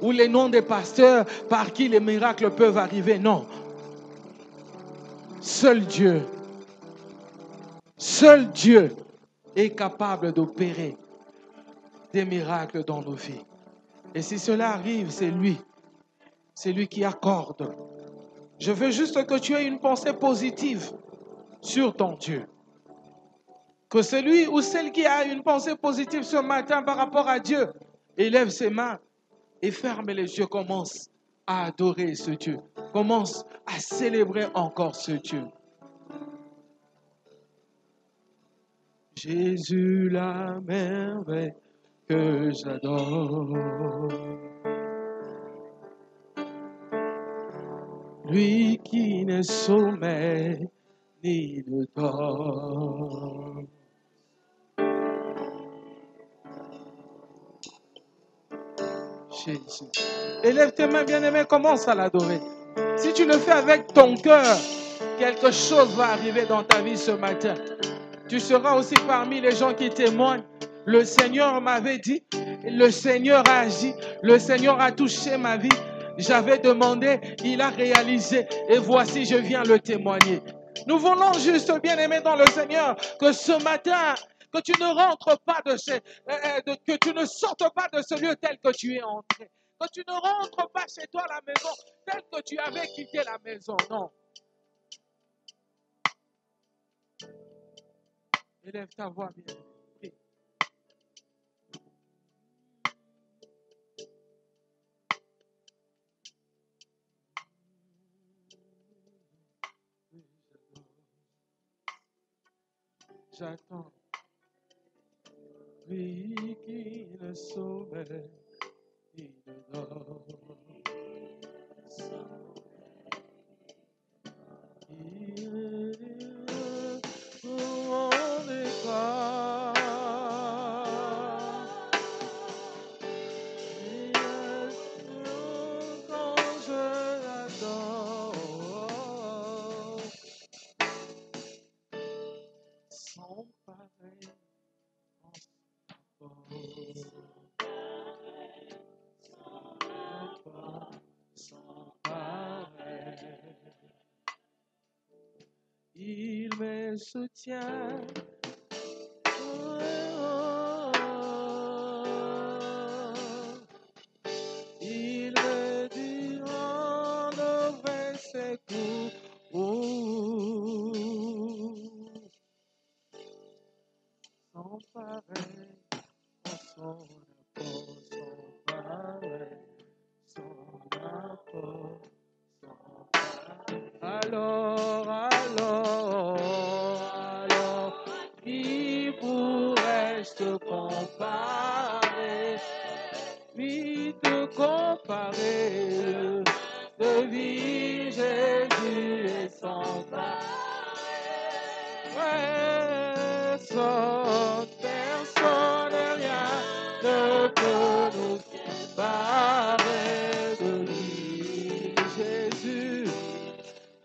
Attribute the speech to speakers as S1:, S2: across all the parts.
S1: Ou les noms des pasteurs par qui les miracles peuvent arriver. Non. Seul Dieu est capable d'opérer des miracles dans nos vies. Et si cela arrive, c'est lui qui accorde. Je veux juste que tu aies une pensée positive sur ton Dieu. Que celui ou celle qui a une pensée positive ce matin par rapport à Dieu, élève ses mains et ferme les yeux, commence à adorer ce Dieu. Commence à célébrer encore ce Dieu. Jésus, la merveille que j'adore. Lui qui n'est sommeil ni ne dort. Jésus. Élève tes mains, bien-aimé, commence à l'adorer. Si tu le fais avec ton cœur, quelque chose va arriver dans ta vie ce matin. Tu seras aussi parmi les gens qui témoignent. Le Seigneur m'avait dit, le Seigneur a agi, le Seigneur a touché ma vie. J'avais demandé, il a réalisé et voici, je viens le témoigner. Nous voulons juste, bien-aimés dans le Seigneur, que ce matin, que tu ne rentres pas que tu ne sortes pas de ce lieu tel que tu es entré. Que tu ne rentres pas chez toi à la maison tel que tu avais quitté la maison. Non. Élève ta voix, bien. J'attends. Lui qui ne sommeille, il ne dort. Il est mon éclat. Quand je l'adore, sans pareil. Il me soutient. Il me dit enlever ses coups. Sans pareil, son apport, sans pareil, son apport, sans pareil. Alors, qui pourrais-je te comparer? Puis te comparer, de vie Jésus est sans pareil. Personne, rien ne peut nous séparer de lui.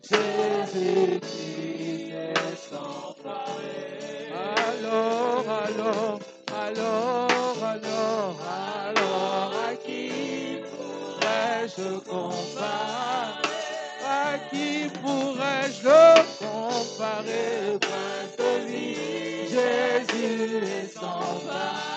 S1: Jésus qui est sans pareil. Alors, à qui pourrais-je comparer? À qui pourrais-je le comparer? Prince de vie, Jésus est sans pareil.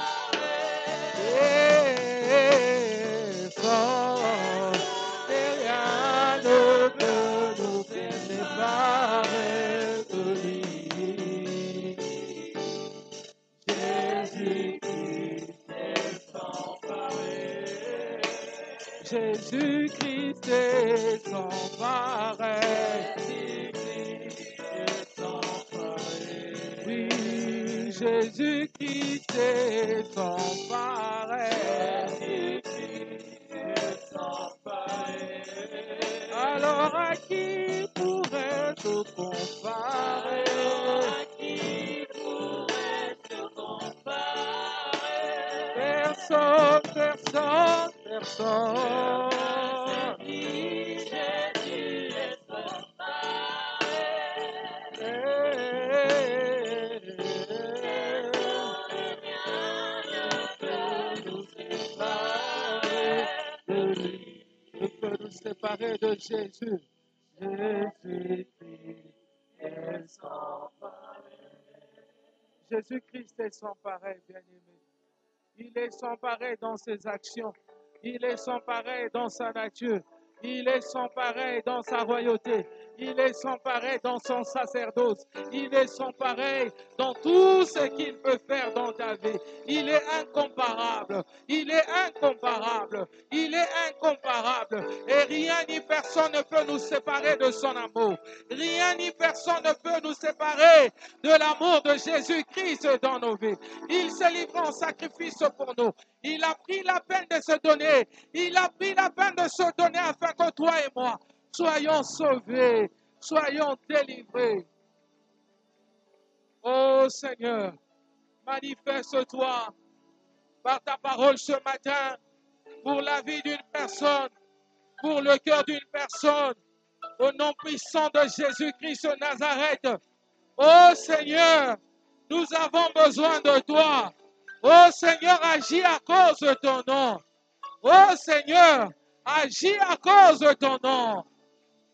S1: Et rien ne peut nous séparer de lui. Jésus-Christ est sans pareil. Oui, Jésus-Christ est sans pareil. Alors à qui pourrais-je comparer? Personne. séparer de Jésus. Jésus-Christ est sans pareil. Jésus-Christ est sans pareil, bien-aimé. Il est sans pareil dans ses actions. Il est sans pareil dans sa nature. Il est sans pareil dans sa royauté. Il est sans pareil dans son sacerdoce. Il est sans pareil dans tout ce qu'il peut faire dans ta vie. Il est incomparable. Il est incomparable. Il est incomparable. Et rien ni personne ne peut nous séparer de son amour. Rien ni personne ne peut nous séparer de l'amour de Jésus-Christ dans nos vies. Il s'est livré en sacrifice pour nous. Il a pris la peine de se donner. Il a pris la peine de se donner afin que toi et moi soyons sauvés, soyons délivrés. Oh Seigneur, manifeste-toi par ta parole ce matin pour la vie d'une personne, pour le cœur d'une personne, au nom puissant de Jésus-Christ de Nazareth. Oh Seigneur, nous avons besoin de toi. Oh Seigneur, agis à cause de ton nom. Oh Seigneur, agis à cause de ton nom.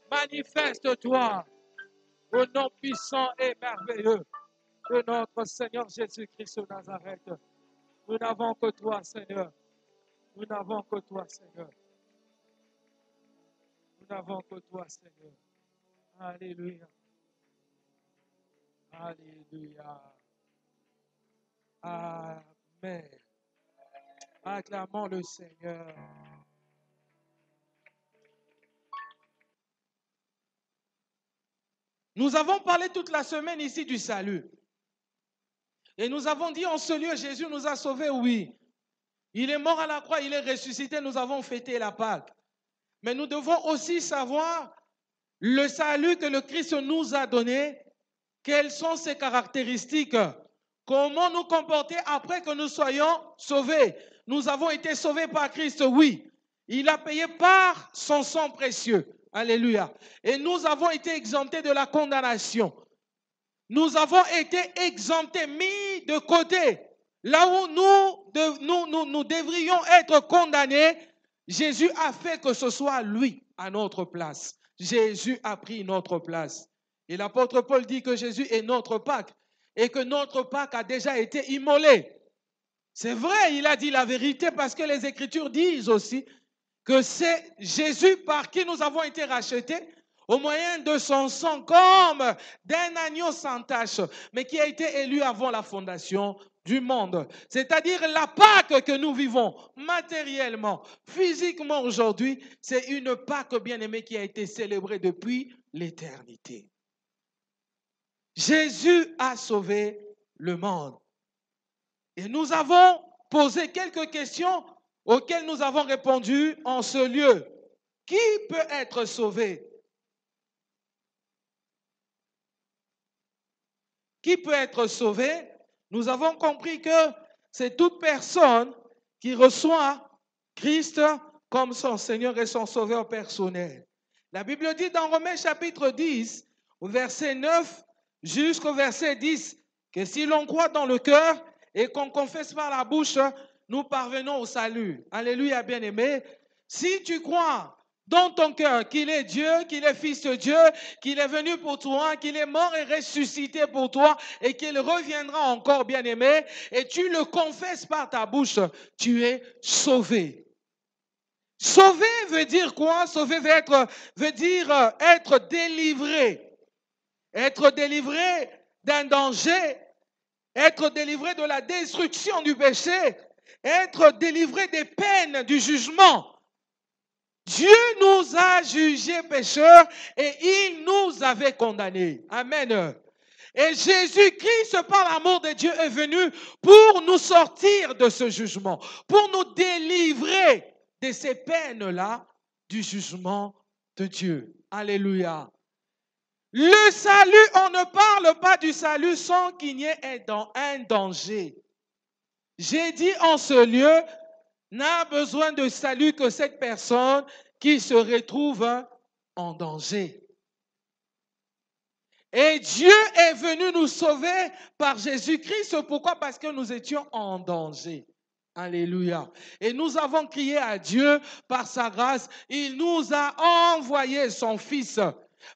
S1: Manifeste-toi au nom puissant et merveilleux de notre Seigneur Jésus-Christ de Nazareth. Nous n'avons que toi, Seigneur. Nous n'avons que toi, Seigneur. Nous n'avons que toi, Seigneur. Alléluia. Alléluia. Amen. Acclamons le Seigneur. Nous avons parlé toute la semaine ici du salut. Et nous avons dit en ce lieu, Jésus nous a sauvés, oui. Il est mort à la croix, il est ressuscité, nous avons fêté la Pâque. Mais nous devons aussi savoir le salut que le Christ nous a donné, quelles sont ses caractéristiques, comment nous comporter après que nous soyons sauvés. Nous avons été sauvés par Christ, oui. Il a payé par son sang précieux. Alléluia. Et nous avons été exemptés de la condamnation. Nous avons été exemptés, mis de côté. Là où nous devrions être condamnés, Jésus a fait que ce soit lui à notre place. Jésus a pris notre place. Et l'apôtre Paul dit que Jésus est notre Pâque et que notre Pâque a déjà été immolée. C'est vrai, il a dit la vérité parce que les Écritures disent aussi que c'est Jésus par qui nous avons été rachetés au moyen de son sang comme d'un agneau sans tache, mais qui a été élu avant la fondation du monde. C'est-à-dire la Pâque que nous vivons matériellement, physiquement aujourd'hui, c'est une Pâque bien-aimée qui a été célébrée depuis l'éternité. Jésus a sauvé le monde. Et nous avons posé quelques questions auxquelles nous avons répondu en ce lieu. Qui peut être sauvé? Qui peut être sauvé? Nous avons compris que c'est toute personne qui reçoit Christ comme son Seigneur et son Sauveur personnel. La Bible dit dans Romains chapitre 10, au verset 9 jusqu'au verset 10, que si l'on croit dans le cœur et qu'on confesse par la bouche, nous parvenons au salut. Alléluia, bien-aimé. Si tu crois dans ton cœur qu'il est Dieu, qu'il est Fils de Dieu, qu'il est venu pour toi, qu'il est mort et ressuscité pour toi et qu'il reviendra encore, bien-aimé, et tu le confesses par ta bouche, tu es sauvé. Sauvé veut dire quoi? Sauvé veut dire être délivré. Être délivré d'un danger, être délivré de la destruction du péché, être délivré des peines du jugement. Dieu nous a jugés pécheurs et il nous avait condamnés. Amen. Et Jésus-Christ, par l'amour de Dieu, est venu pour nous sortir de ce jugement, pour nous délivrer de ces peines-là du jugement de Dieu. Alléluia. Le salut, on ne parle pas du salut sans qu'il y ait un danger. J'ai dit en ce lieu, n'a besoin de salut que cette personne qui se retrouve en danger. Et Dieu est venu nous sauver par Jésus-Christ. Pourquoi? Parce que nous étions en danger. Alléluia. Et nous avons crié à Dieu par sa grâce. Il nous a envoyé son Fils.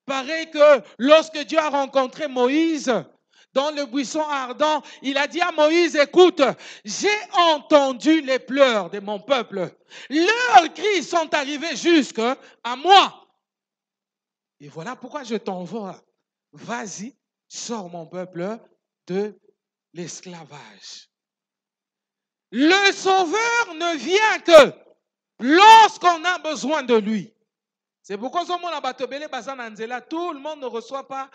S1: Pareil que lorsque Dieu a rencontré Moïse dans le buisson ardent, il a dit à Moïse, écoute, j'ai entendu les pleurs de mon peuple. Leurs cris sont arrivés jusqu'à moi. Et voilà pourquoi je t'envoie. Vas-y, sors mon peuple de l'esclavage. Le Sauveur ne vient que lorsqu'on a besoin de lui. C'est pourquoi tout le monde ne reçoit pas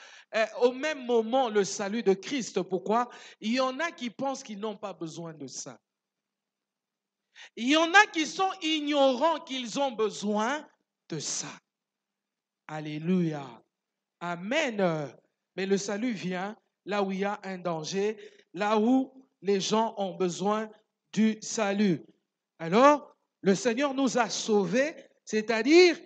S1: au même moment le salut de Christ. Pourquoi? Il y en a qui pensent qu'ils n'ont pas besoin de ça. Il y en a qui sont ignorants qu'ils ont besoin de ça. Alléluia. Amen. Mais le salut vient là où il y a un danger, là où les gens ont besoin du salut. Alors, le Seigneur nous a sauvés, c'est-à-dire,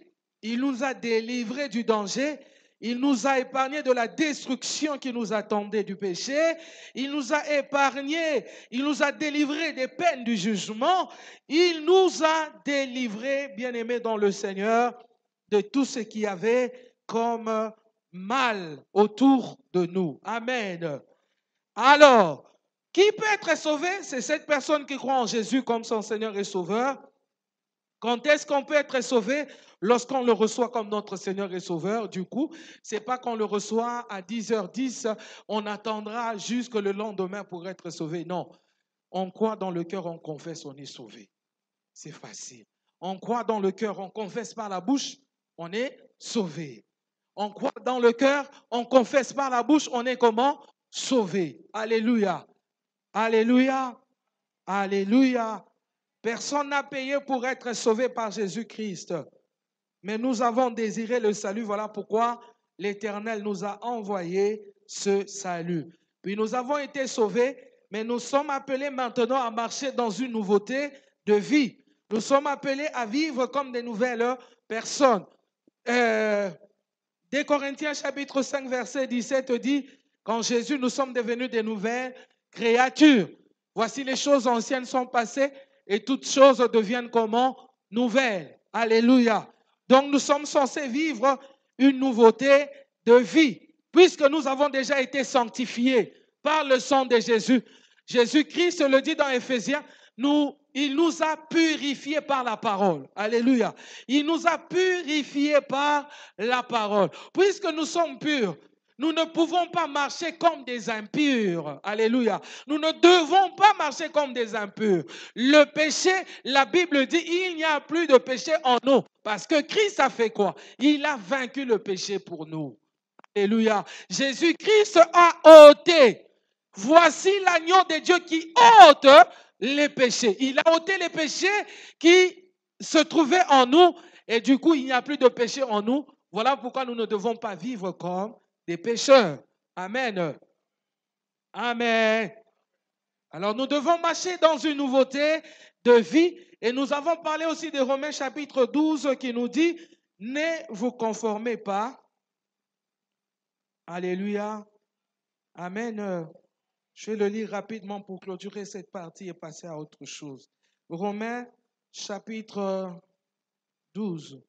S1: il nous a délivrés du danger, il nous a épargnés de la destruction qui nous attendait du péché, il nous a épargnés, il nous a délivrés des peines du jugement, il nous a délivrés, bien-aimés dans le Seigneur, de tout ce qu'il y avait comme mal autour de nous. Amen. Alors, qui peut être sauvé? C'est cette personne qui croit en Jésus comme son Seigneur et Sauveur. Quand est-ce qu'on peut être sauvé? Lorsqu'on le reçoit comme notre Seigneur et Sauveur. Du coup, ce n'est pas qu'on le reçoit à 10h10, on attendra jusque le lendemain pour être sauvé. Non, on croit dans le cœur, on confesse, on est sauvé. C'est facile. On croit dans le cœur, on confesse par la bouche, on est sauvé. On croit dans le cœur, on confesse par la bouche, on est comment? Sauvé. Alléluia. Alléluia. Alléluia. Personne n'a payé pour être sauvé par Jésus-Christ. Mais nous avons désiré le salut. Voilà pourquoi l'Éternel nous a envoyé ce salut. Puis nous avons été sauvés, mais nous sommes appelés maintenant à marcher dans une nouveauté de vie. Nous sommes appelés à vivre comme des nouvelles personnes. 2 Corinthiens chapitre 5 verset 17 dit, quand Jésus, nous sommes devenus des nouvelles créatures. Voici les choses anciennes sont passées et toutes choses deviennent comment? Nouvelles. Alléluia. Donc nous sommes censés vivre une nouveauté de vie, puisque nous avons déjà été sanctifiés par le sang de Jésus. Jésus-Christ le dit dans Éphésiens, il nous a purifiés par la parole. Alléluia. Il nous a purifiés par la parole. Puisque nous sommes purs, nous ne pouvons pas marcher comme des impurs. Alléluia. Nous ne devons pas marcher comme des impurs. Le péché, la Bible dit, il n'y a plus de péché en nous. Parce que Christ a fait quoi? Il a vaincu le péché pour nous. Alléluia. Jésus-Christ a ôté. Voici l'agneau de Dieu qui ôte les péchés. Il a ôté les péchés qui se trouvaient en nous. Et du coup, il n'y a plus de péché en nous. Voilà pourquoi nous ne devons pas vivre comme des pécheurs. Amen. Amen. Alors nous devons marcher dans une nouveauté de vie. Et nous avons parlé aussi de Romains chapitre 12 qui nous dit, ne vous conformez pas. Alléluia. Amen. Je vais le lire rapidement pour clôturer cette partie et passer à autre chose. Romains chapitre 12.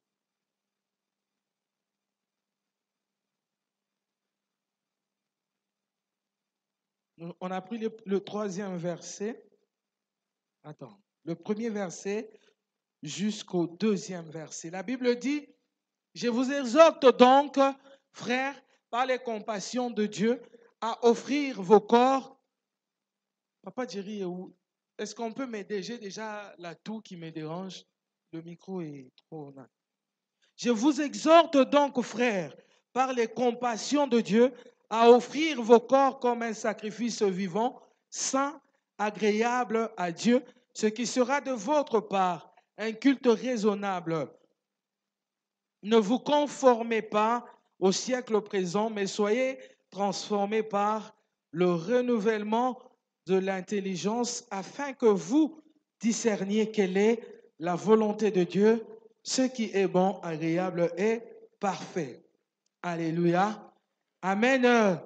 S1: On a pris le troisième verset. Attends. Le premier verset jusqu'au deuxième verset. La Bible dit, je vous exhorte donc, frères, par les compassions de Dieu, à offrir vos corps. Papa Jerry est où? Est-ce qu'on peut m'aider? J'ai déjà la toux qui me dérange. Le micro est trop... Je vous exhorte donc, frères, par les compassions de Dieu, à offrir vos corps comme un sacrifice vivant, saint, agréable à Dieu, ce qui sera de votre part un culte raisonnable. Ne vous conformez pas au siècle présent, mais soyez transformés par le renouvellement de l'intelligence afin que vous discerniez quelle est la volonté de Dieu, ce qui est bon, agréable et parfait. Alléluia. Amen.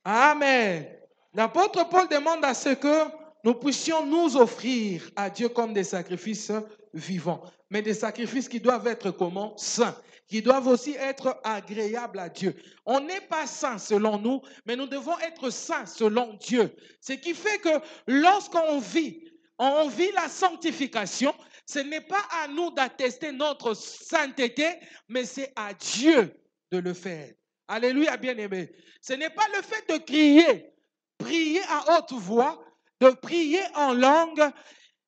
S1: Amen. L'apôtre Paul demande à ce que nous puissions nous offrir à Dieu comme des sacrifices vivants, mais des sacrifices qui doivent être comment? Saints, qui doivent aussi être agréables à Dieu. On n'est pas saints selon nous, mais nous devons être saints selon Dieu. Ce qui fait que lorsqu'on vit, on vit la sanctification, ce n'est pas à nous d'attester notre sainteté, mais c'est à Dieu de le faire. Alléluia, bien-aimé. Ce n'est pas le fait de prier à haute voix, de prier en langue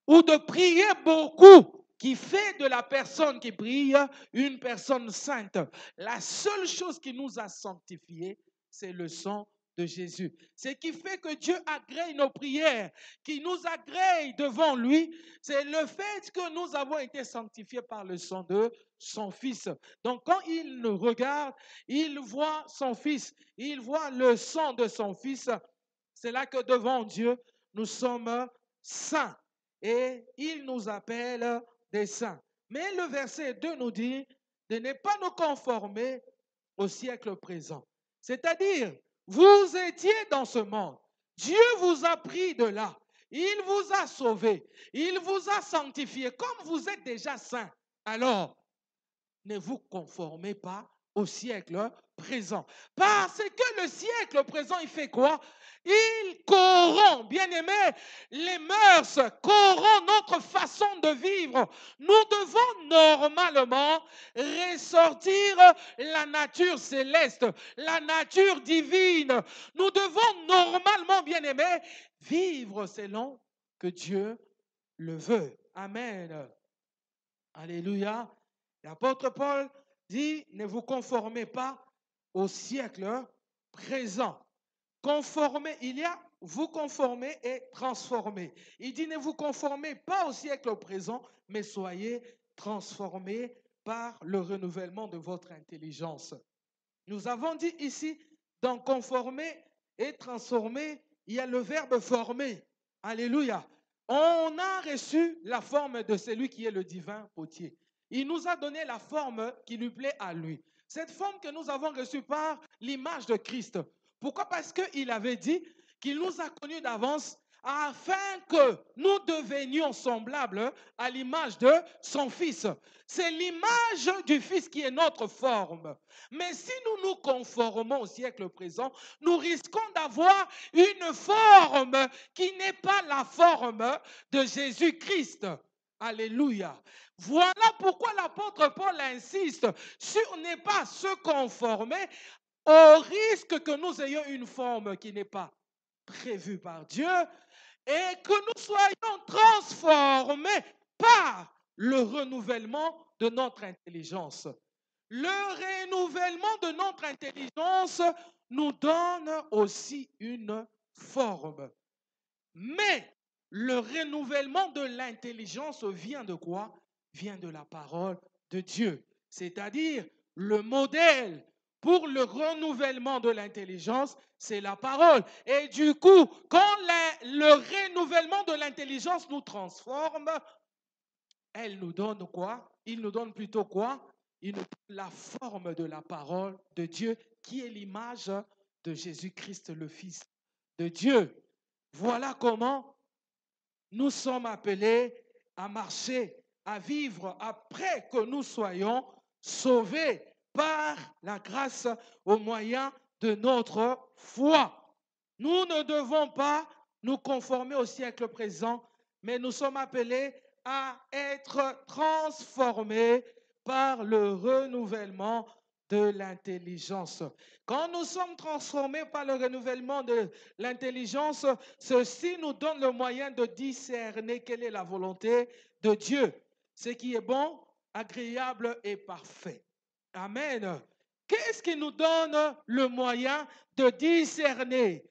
S1: ou de prier beaucoup qui fait de la personne qui prie une personne sainte. La seule chose qui nous a sanctifiés, c'est le sang de Jésus. Ce qui fait que Dieu agrée nos prières, qui nous agrée devant lui, c'est le fait que nous avons été sanctifiés par le sang de son Fils. Donc quand il nous regarde, il voit son Fils, il voit le sang de son Fils. C'est là que devant Dieu, nous sommes saints et il nous appelle des saints. Mais le verset 2 nous dit de ne pas nous conformer au siècle présent. C'est-à-dire, vous étiez dans ce monde. Dieu vous a pris de là. Il vous a sauvé. Il vous a sanctifié. Comme vous êtes déjà saints, alors ne vous conformez pas au siècle présent. Parce que le siècle présent, il fait quoi? Il corrompt, bien-aimé, les mœurs, corrompt notre façon de vivre. Nous devons normalement ressortir la nature céleste, la nature divine. Nous devons normalement, bien-aimé, vivre selon que Dieu le veut. Amen. Alléluia. L'apôtre Paul dit, ne vous conformez pas au siècle présent. Conformer, il y a vous conformer et transformer. Il dit, ne vous conformez pas au siècle présent, mais soyez transformés par le renouvellement de votre intelligence. Nous avons dit ici, dans conformer et transformer, il y a le verbe former. Alléluia. On a reçu la forme de celui qui est le divin potier. Il nous a donné la forme qui lui plaît à lui. Cette forme que nous avons reçue par l'image de Christ. Pourquoi? Parce qu'il avait dit qu'il nous a connus d'avance afin que nous devenions semblables à l'image de son Fils. C'est l'image du Fils qui est notre forme. Mais si nous nous conformons au siècle présent, nous risquons d'avoir une forme qui n'est pas la forme de Jésus-Christ. Alléluia. Voilà pourquoi l'apôtre Paul insiste sur ne pas se conformer au risque que nous ayons une forme qui n'est pas prévue par Dieu et que nous soyons transformés par le renouvellement de notre intelligence. Le renouvellement de notre intelligence nous donne aussi une forme. Mais le renouvellement de l'intelligence vient de quoi? Vient de la parole de Dieu. C'est-à-dire le modèle pour le renouvellement de l'intelligence, c'est la parole. Et du coup, quand le renouvellement de l'intelligence nous transforme, elle nous donne quoi? Il nous donne plutôt quoi? Il nous donne la forme de la parole de Dieu, qui est l'image de Jésus-Christ, le Fils de Dieu. Voilà comment nous sommes appelés à marcher, à vivre après que nous soyons sauvés par la grâce au moyen de notre foi. Nous ne devons pas nous conformer au siècle présent, mais nous sommes appelés à être transformés par le renouvellement de l'intelligence. Quand nous sommes transformés par le renouvellement de l'intelligence, ceci nous donne le moyen de discerner quelle est la volonté de Dieu, ce qui est bon, agréable et parfait. Amen. Qu'est-ce qui nous donne le moyen de discerner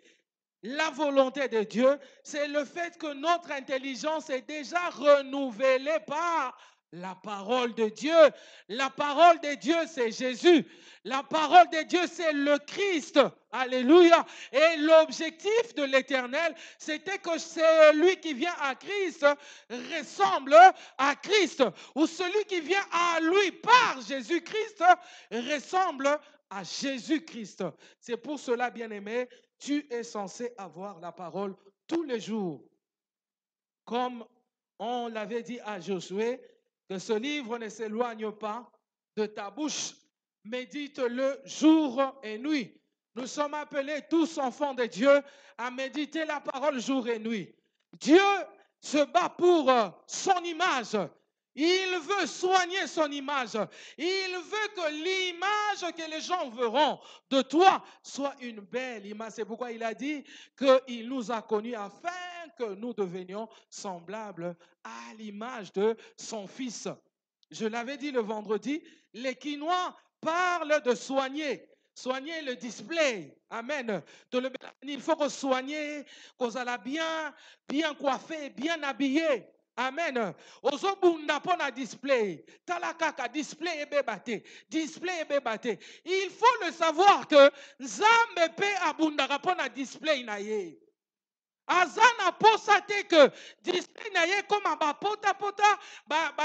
S1: la volonté de Dieu? C'est le fait que notre intelligence est déjà renouvelée par la parole de Dieu. La parole de Dieu, c'est Jésus. La parole de Dieu, c'est le Christ. Alléluia. Et l'objectif de l'Éternel, c'était que celui qui vient à Christ ressemble à Christ. Ou celui qui vient à lui par Jésus-Christ ressemble à Jésus-Christ. C'est pour cela, bien-aimé, tu es censé avoir la parole tous les jours. comme on l'avait dit à Josué, que ce livre ne s'éloigne pas de ta bouche. Médite-le jour et nuit. Nous sommes appelés tous enfants de Dieu à méditer la parole jour et nuit. Dieu se bat pour son image. Il veut soigner son image. Il veut que l'image que les gens verront de toi soit une belle image. C'est pourquoi il a dit qu'il nous a connus afin que nous devenions semblables à l'image de son Fils. Je l'avais dit le vendredi, les Quinois parlent de soigner. Soigner le display. Amen. Il faut que soigner, qu'on soit bien coiffé, bien habillé. Amen. Ozobunda pona display. Talakaka display et bébate. Display et bébate. Il faut le savoir que Nzambe pe abundaka pona display na ye. Azana posa te que display na ye comme un pota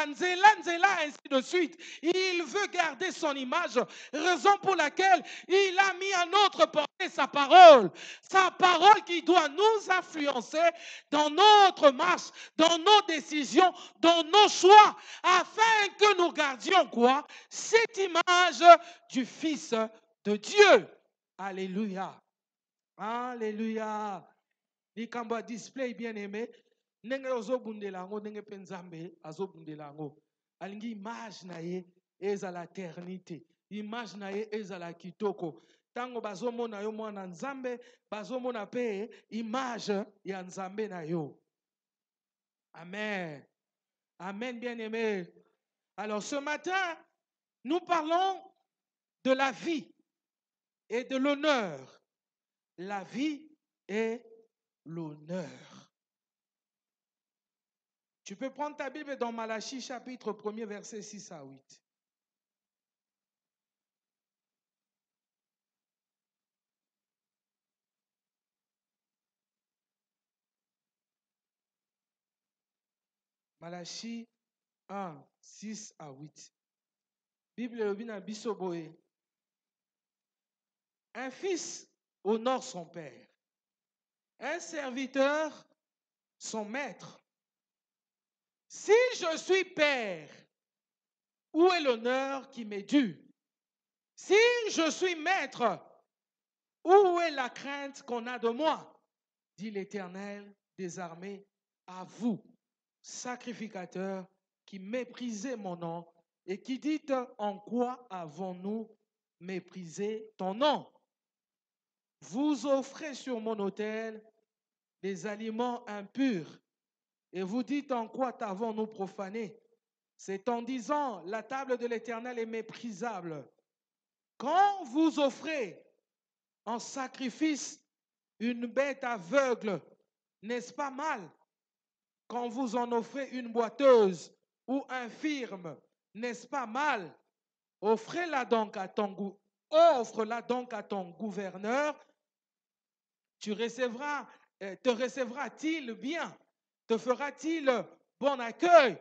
S1: nzela ainsi de suite. Il veut garder son image, raison pour laquelle il a mis à notre portée sa parole qui doit nous influencer dans notre marche, dans nos décisions, dans nos choix, afin que nous gardions quoi? Cette image du Fils de Dieu. Alléluia. Alléluia. Likamba display bien aimé. Nenge ozobundela ngo nenge penzambe azobundela ngo. Alingi image na ye eza la eternité. Image na ye eza la kitoko. Tango bazomona yo mwana nzambe, bazomona pe image ya nzambe na yo. Amen. Amen bien aimé. Alors ce matin, nous parlons de la vie et de l'honneur. La vie et l'honneur. Tu peux prendre ta Bible dans Malachie chapitre 1er verset 6 à 8. Malachie 1, 6 à 8. Bible Obina Bisoboé. Un fils honore son père. Un serviteur son maître. Si je suis père, où est l'honneur qui m'est dû? Si je suis maître, où est la crainte qu'on a de moi? Dit l'Éternel des armées, à vous, sacrificateurs qui méprisez mon nom et qui dites, en quoi avons-nous méprisé ton nom? Vous offrez sur mon autel des aliments impurs et vous dites, en quoi t'avons-nous profané? C'est en disant, la table de l'Éternel est méprisable. Quand vous offrez en sacrifice une bête aveugle, n'est-ce pas mal? Quand vous en offrez une boiteuse ou infirme, n'est-ce pas mal? Offre-la donc à ton gouverneur. Te recevra-t-il bien? Te fera-t-il bon accueil?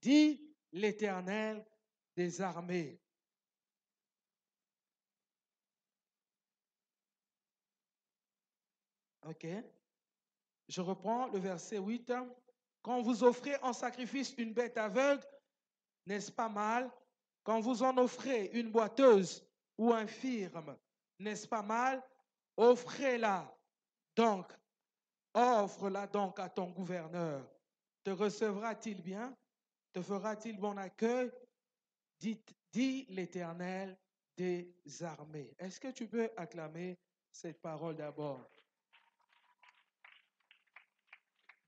S1: Dit l'Éternel des armées. Ok. Je reprends le verset 8. Quand vous offrez en sacrifice une bête aveugle, n'est-ce pas mal? Quand vous en offrez une boiteuse ou infirme, n'est-ce pas mal? Offrez-la donc, offre-la donc à ton gouverneur. Te recevra-t-il bien? Te fera-t-il bon accueil? Dit l'Éternel des armées. Est-ce que tu peux acclamer cette parole d'abord?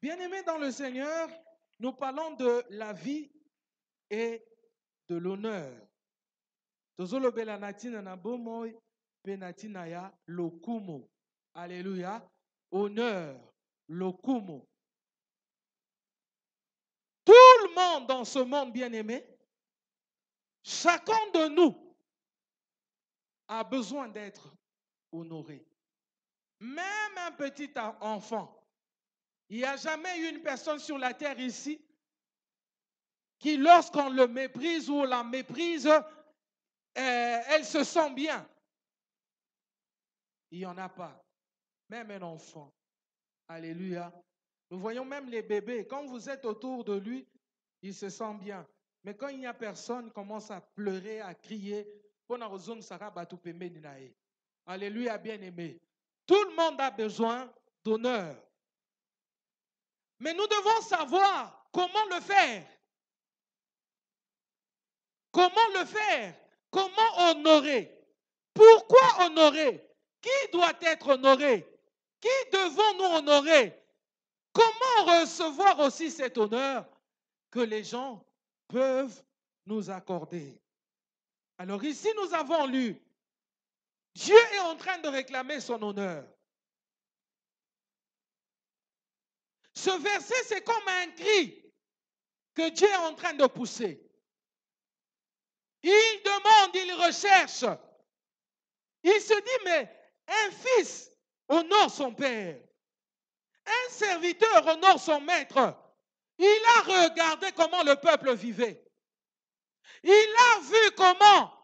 S1: Bien-aimés dans le Seigneur, nous parlons de la vie et de l'honneur. Tozolobela natina na bomoy pe natina ya lokumo. Alléluia. Honneur, lokumo. Tout le monde dans ce monde bien-aimé, chacun de nous a besoin d'être honoré. Même un petit enfant. Il n'y a jamais eu une personne sur la terre ici qui, lorsqu'on le méprise ou la méprise, elle se sent bien. Il n'y en a pas. Même un enfant. Alléluia. Nous voyons même les bébés. Quand vous êtes autour de lui, il se sent bien. Mais quand il n'y a personne, il commence à pleurer, à crier. Alléluia, bien-aimé. Tout le monde a besoin d'honneur. Mais nous devons savoir comment le faire. Comment le faire? Comment honorer? Pourquoi honorer? Qui doit être honoré? Qui devons-nous honorer? Comment recevoir aussi cet honneur que les gens peuvent nous accorder? Alors ici, nous avons lu, Dieu est en train de réclamer son honneur. Ce verset, c'est comme un cri que Dieu est en train de pousser. Il demande, il recherche. Il se dit, mais un fils honore son père. Un serviteur honore son maître. Il a regardé comment le peuple vivait. Il a vu comment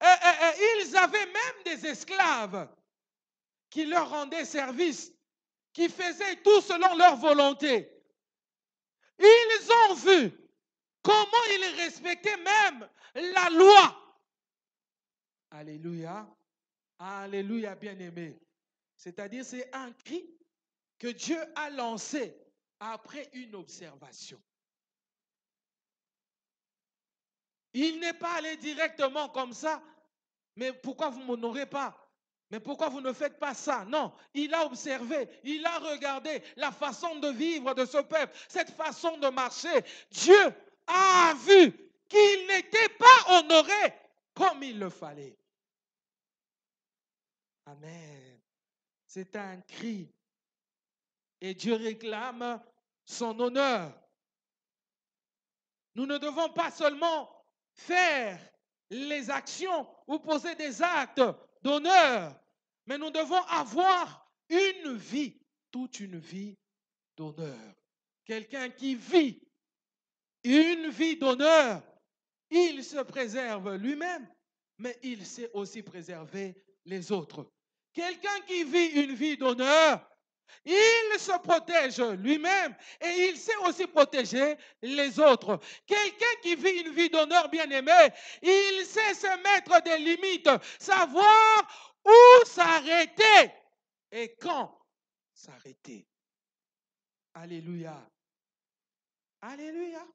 S1: ils avaient même des esclaves qui leur rendaient service, qui faisaient tout selon leur volonté. Ils ont vu comment ils respectaient même la loi. Alléluia. Alléluia, bien-aimé. C'est-à-dire, c'est un cri que Dieu a lancé après une observation. Il n'est pas allé directement comme ça. Mais pourquoi vous ne m'honorez pas? Mais pourquoi vous ne faites pas ça? Non, il a observé, il a regardé la façon de vivre de ce peuple, cette façon de marcher. Dieu a vu qu'il n'était pas honoré comme il le fallait. Amen. C'est un cri. Et Dieu réclame son honneur. Nous ne devons pas seulement faire les actions ou poser des actes d'honneur, mais nous devons avoir une vie, toute une vie d'honneur. Quelqu'un qui vit une vie d'honneur, il se préserve lui-même, mais il sait aussi préserver les autres. Quelqu'un qui vit une vie d'honneur, il se protège lui-même et il sait aussi protéger les autres. Quelqu'un qui vit une vie d'honneur, bien-aimé, il sait se mettre des limites, savoir où s'arrêter et quand s'arrêter. Alléluia. Alléluia.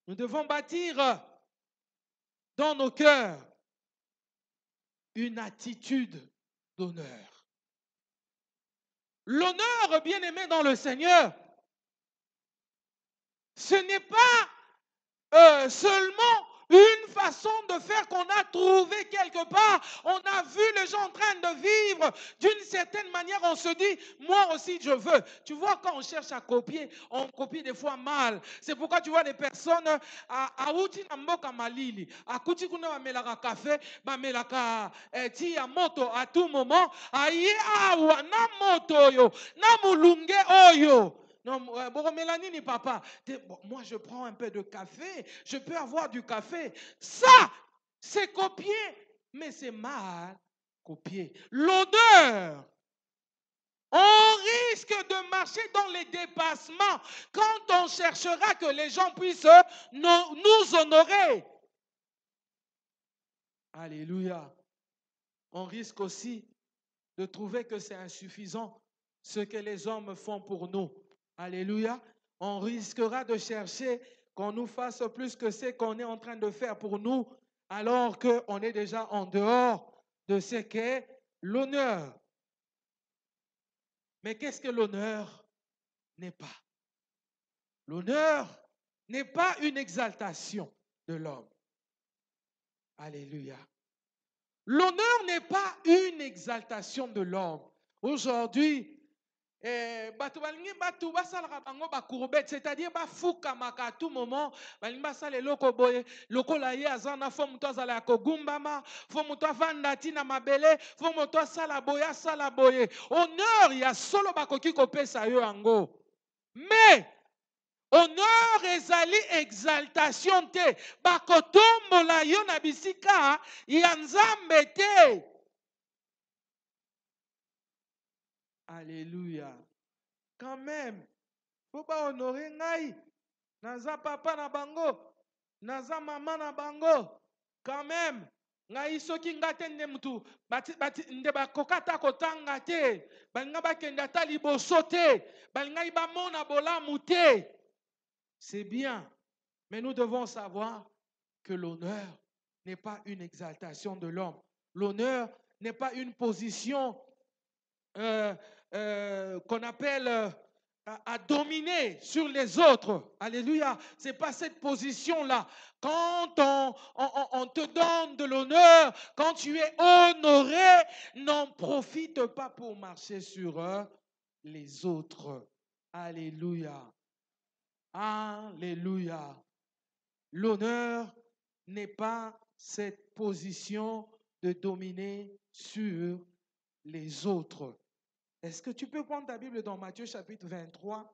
S1: Nous devons bâtir dans nos cœurs une attitude d'honneur. L'honneur, bien-aimé dans le Seigneur, ce n'est pas seulement une façon de faire qu'on a trouvé quelque part. On a vu les gens en train de vivre d'une certaine manière. On se dit, moi aussi je veux. Tu vois, quand on cherche à copier, on copie des fois mal. C'est pourquoi tu vois des personnes à Outi Namboka Malili, à Kouti Kuna Bamelaka Café, Bamelaka Tia Moto à tout moment, Aïe Awa, na moto yo, na mulunge oyo. Non, Mélanine, papa, moi je prends un peu de café, je peux avoir du café. Ça, c'est copier, mais c'est mal copié. L'odeur, on risque de marcher dans les dépassements quand on cherchera que les gens puissent nous honorer. Alléluia. On risque aussi de trouver que c'est insuffisant ce que les hommes font pour nous. Alléluia. On risquera de chercher qu'on nous fasse plus que ce qu'on est en train de faire pour nous, alors qu'on est déjà en dehors de ce qu'est l'honneur. Mais qu'est-ce que l'honneur n'est pas? L'honneur n'est pas une exaltation de l'homme. Alléluia. L'honneur n'est pas une exaltation de l'homme. Aujourd'hui, c'est-à-dire à tout moment honneur ya solo bakoki kopesa yo yango, mais honneur ezali exaltation te, bakotombola yo na bisika ya Nzambe te. Alléluia. Quand même, faut pas honorer ngai. Naza papa na bango. Naza maman na bango. Quand même, ngai soki ngate nde mutu nde bakokata kotanga te. Balinga bakenda ta liboso te. Balinga bamona bolamu te. C'est bien, mais nous devons savoir que l'honneur n'est pas une exaltation de l'homme. L'honneur n'est pas une position qu'on appelle à dominer sur les autres. Alléluia. Ce n'est pas cette position-là. Quand on te donne de l'honneur, quand tu es honoré, n'en profite pas pour marcher sur les autres. Alléluia. Alléluia. L'honneur n'est pas cette position de dominer sur les autres. Est-ce que tu peux prendre ta Bible dans Matthieu chapitre 23?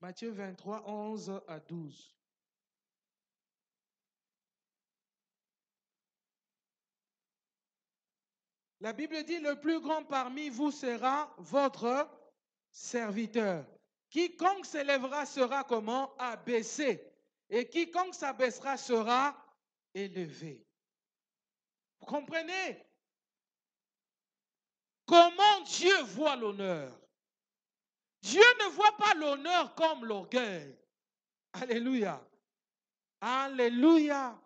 S1: Matthieu 23, 11 à 12. La Bible dit, le plus grand parmi vous sera votre serviteur. Quiconque s'élèvera sera comment? Abaissé. Et quiconque s'abaissera sera élevé. Vous comprenez? Comment Dieu voit l'honneur? Dieu ne voit pas l'honneur comme l'orgueil. Alléluia. Alléluia.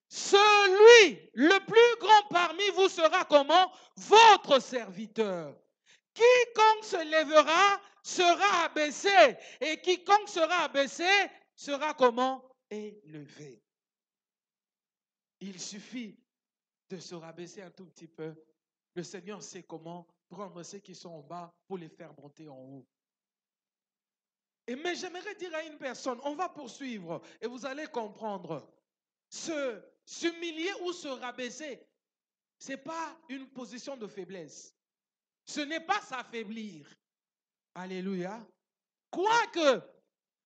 S1: Celui, le plus grand parmi vous sera comment? Votre serviteur. Quiconque se lèvera sera abaissé. Et quiconque sera abaissé sera comment? Élevé. Il suffit de se rabaisser un tout petit peu. Le Seigneur sait comment prendre ceux qui sont en bas pour les faire monter en haut. Mais j'aimerais dire à une personne, on va poursuivre et vous allez comprendre. S'humilier ou se rabaisser, ce n'est pas une position de faiblesse. Ce n'est pas s'affaiblir. Alléluia. Quoique,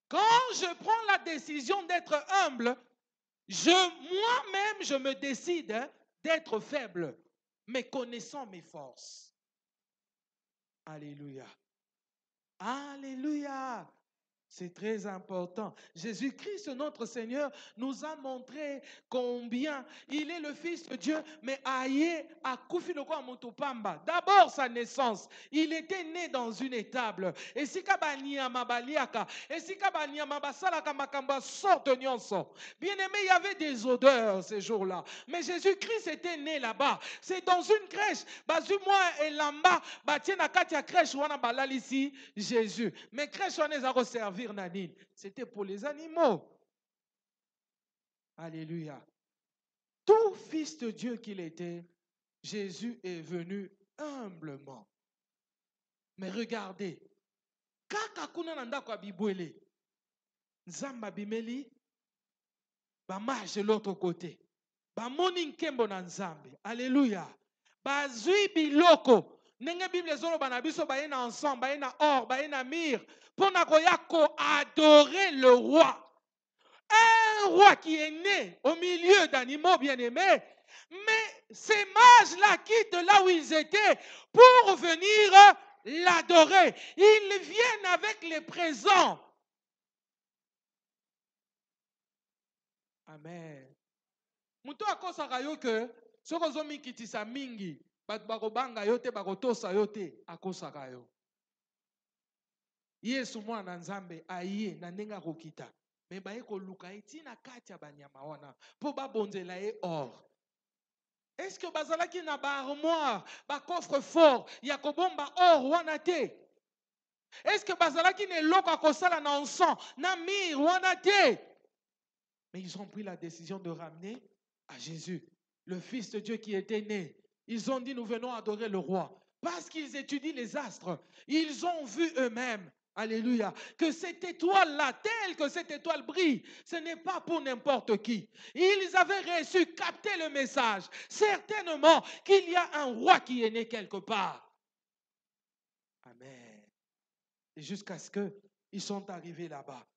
S1: quand je prends la décision d'être humble, moi-même, je me décide d'être faible, mais connaissant mes forces. Alléluia. Alléluia. C'est très important. Jésus-Christ, notre Seigneur, nous a montré combien il est le Fils de Dieu, mais d'abord sa naissance. Il était né dans une étable. Et si bien-aimé, il y avait des odeurs ces jours-là. Mais Jésus-Christ était né là-bas. C'est dans une crèche. Jésus. Mais crèche, on les a servir. C'était pour les animaux. Alléluia. Tout fils de Dieu qu'il était, Jésus est venu humblement. Mais regardez, kakakuna nanda kwa bibwele, nzamba bimeli, ba marche de l'autre côté, ba moni nkembo na nzambe. Alléluia. Ba zui biloko. Nenge Bible zolo banabiso ba yena ensemble, ba yena or, ba yena mire. Pour adorer le roi. Un roi qui est né au milieu d'animaux bien-aimés, mais ces mages-là quittent là où ils étaient pour venir l'adorer. Ils viennent avec les présents. Amen. Muto akosaka yo ke soko zomi kitisa mingi bat bakobanga yo te bakotosa yo te akosaka yo. Yesu mwana nzambe aye na ndenge akokita. Me baye koluka etina kati ya banyama wana po babonzela ye or. Est-ce que bazalaki na ba armoire, ba coffre fort ya kobomba or wana te? Est-ce que bazalaki na eloko akosala na encens na mire wana te? Mais ils ont pris la décision de ramener à Jésus, le Fils de Dieu qui était né. Ils ont dit, nous venons adorer le roi. Parce qu'ils étudient les astres. Ils ont vu eux-mêmes, alléluia, que cette étoile-là, telle que cette étoile brille, ce n'est pas pour n'importe qui. Ils avaient reçu, capté le message. Certainement qu'il y a un roi qui est né quelque part. Amen. Et jusqu'à ce qu'ils sont arrivés là-bas.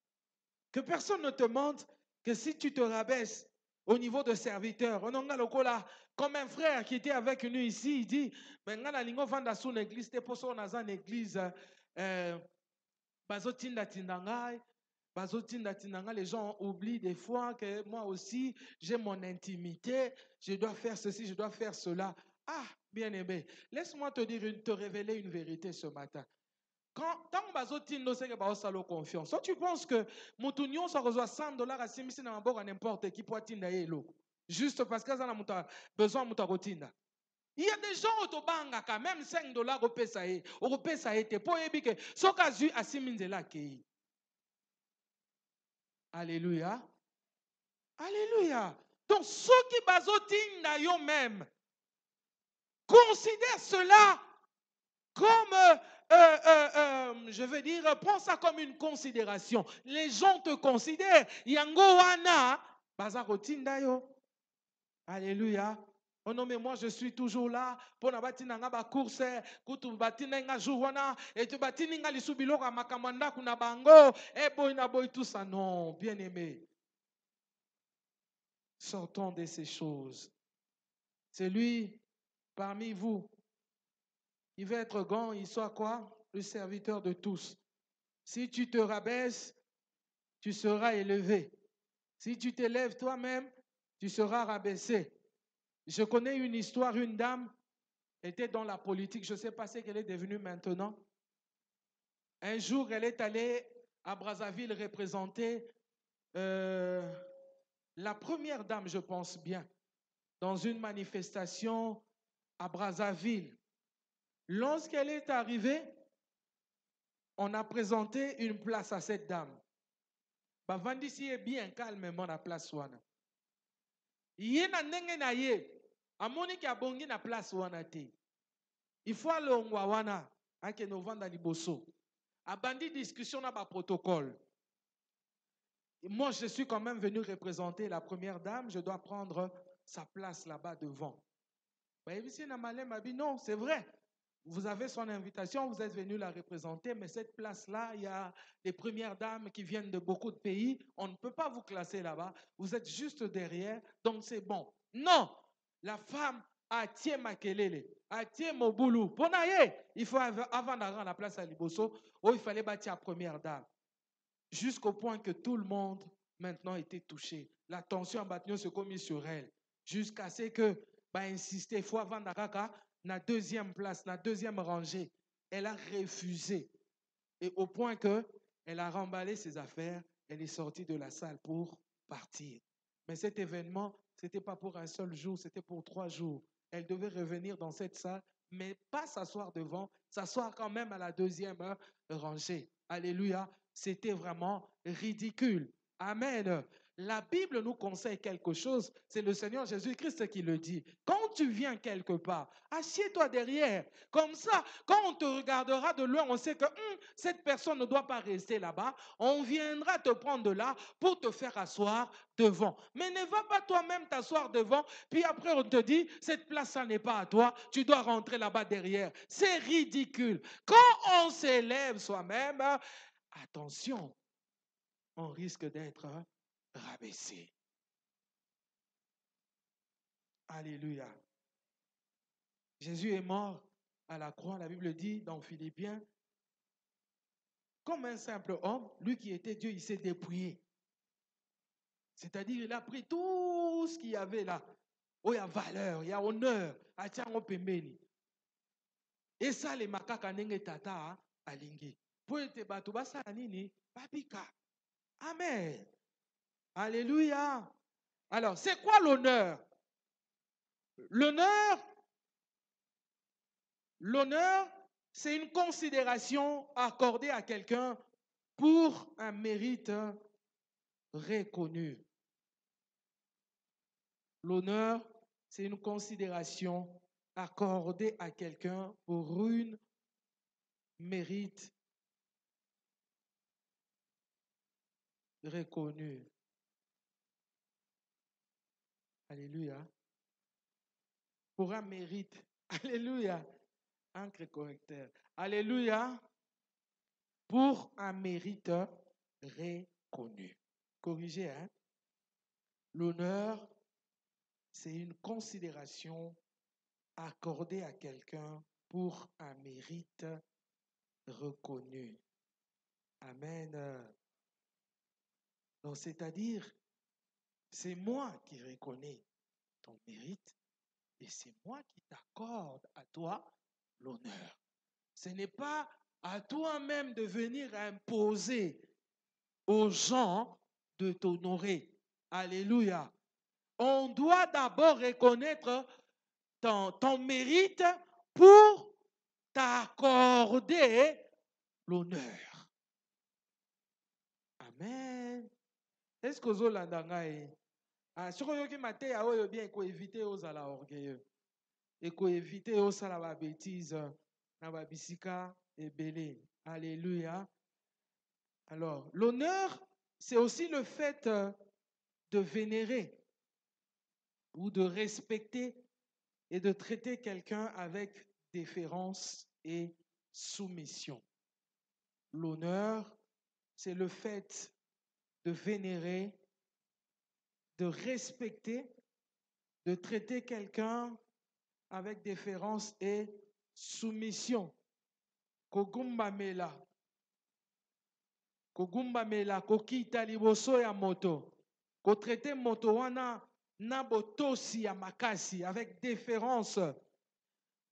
S1: Que personne ne te montre que si tu te rabaisses, au niveau de serviteur. On a lokola comme un frère qui était avec nous ici, il dit, mais ngana lingo vanda sous l'église, te poso na za l'église, bazotinda tindangai, bazotinda tindangai, les gens oublient des fois que moi aussi, j'ai mon intimité, je dois faire ceci, je dois faire cela. Ah, bien-aimé, laisse-moi te révéler une vérité ce matin. Tant bazotindo c'est que baosalo confiance. So tu penses que mutunyo ça reçoit $100 à simisi na maboko n'importe qui pour tinda yelo. Juste parce que ça a besoin de rotinda. Il y a des gens au tobanga quand même $5 au pesaye, au pesaye te pour ebi que so kazu asiminzela kei. Alléluia. Alléluia. Donc ceux qui bazotinda yo même considère cela comme je veux dire, prends ça comme une considération. Les gens te considèrent. Yango wana, bazakotinda yo. Alléluia. Oh non, mais moi je suis toujours là. Pour na batina nga ba course, kutu batina nga jourwana, et tu batina nga lisubilo ka makamanda kuna bango, et boy na boy tout ça. Non, bien aimé. Sortons de ces choses. C'est lui parmi vous. Il veut être grand, il soit quoi? Le serviteur de tous. Si tu te rabaisses, tu seras élevé. Si tu t'élèves toi-même, tu seras rabaissé. Je connais une histoire, une dame était dans la politique, je ne sais pas ce qu'elle est devenue maintenant. Un jour, elle est allée à Brazzaville représenter la première dame, je pense bien, dans une manifestation à Brazzaville. Lorsqu'elle est arrivée, on a présenté une place à cette dame. Bavandisi est bien calmement la place wana. Yé na ndenge na ye, amoni ki abongi na place wana te. Il faut alongwa wana, ake no vanda liboso. Abandi discussion na ba protocole. Moi, je suis quand même venu représenter la première dame, je dois prendre sa place là-bas devant. Non, c'est vrai. Vous avez son invitation, vous êtes venu la représenter, mais cette place-là, il y a les premières dames qui viennent de beaucoup de pays. On ne peut pas vous classer là-bas. Vous êtes juste derrière, donc c'est bon. Non, la femme a tié makelele, a tié moboulou. Ponaye, il faut avant d'aller à la place à Liboso, il fallait bâtir la première dame. Jusqu'au point que tout le monde maintenant était touché. La tension en se commis sur elle. Jusqu'à ce que, insister, il faut avant d'aller na deuxième place, na deuxième rangée. Elle a refusé. Et au point que elle a remballé ses affaires, elle est sortie de la salle pour partir. Mais cet événement, ce n'était pas pour un seul jour, c'était pour 3 jours. Elle devait revenir dans cette salle, mais pas s'asseoir devant, s'asseoir quand même à la deuxième rangée. Alléluia. C'était vraiment ridicule. Amen. La Bible nous conseille quelque chose, c'est le Seigneur Jésus-Christ qui le dit. Quand tu viens quelque part, assieds-toi derrière. Comme ça, quand on te regardera de loin, on sait que cette personne ne doit pas rester là-bas. On viendra te prendre de là pour te faire asseoir devant. Mais ne va pas toi-même t'asseoir devant, puis après on te dit, cette place-là n'est pas à toi, tu dois rentrer là-bas derrière. C'est ridicule. Quand on s'élève soi-même, attention, on risque d'être rabaissé. Alléluia. Jésus est mort à la croix, la Bible dit dans Philippiens, comme un simple homme, lui qui était Dieu, il s'est dépouillé. C'est-à-dire, il a pris tout ce qu'il y avait là. Oh, il y a valeur, il y a honneur. Et ça, les makaka nenge tata alingi. Pour être batu basa nini, babika. Amen. Alléluia. Alors, c'est quoi l'honneur? L'honneur, c'est une considération accordée à quelqu'un pour un mérite reconnu. L'honneur, c'est une considération accordée à quelqu'un pour un mérite reconnu. Alléluia. Pour un mérite. Alléluia. Encre correcteur. Alléluia. Pour un mérite reconnu. Corrigez, hein? L'honneur, c'est une considération accordée à quelqu'un pour un mérite reconnu. Amen. Donc, c'est-à-dire, c'est moi qui reconnais ton mérite et c'est moi qui t'accorde à toi l'honneur. Ce n'est pas à toi-même de venir imposer aux gens de t'honorer. Alléluia. On doit d'abord reconnaître ton mérite pour t'accorder l'honneur. Amen. Est-ce que vous avez si vous avez bien, il faut éviter aux orgueilleux. Il faut éviter aux à la bêtise, à la bisika et belé. Alléluia. Alors, l'honneur, c'est aussi le fait de vénérer ou de respecter et de traiter quelqu'un avec déférence et soumission. L'honneur, c'est le fait de vénérer, de respecter, de traiter quelqu'un avec déférence et soumission. Kogumba mela, kokita liboso ya moto, kotraite moto wana na botosi ya makasi avec déférence,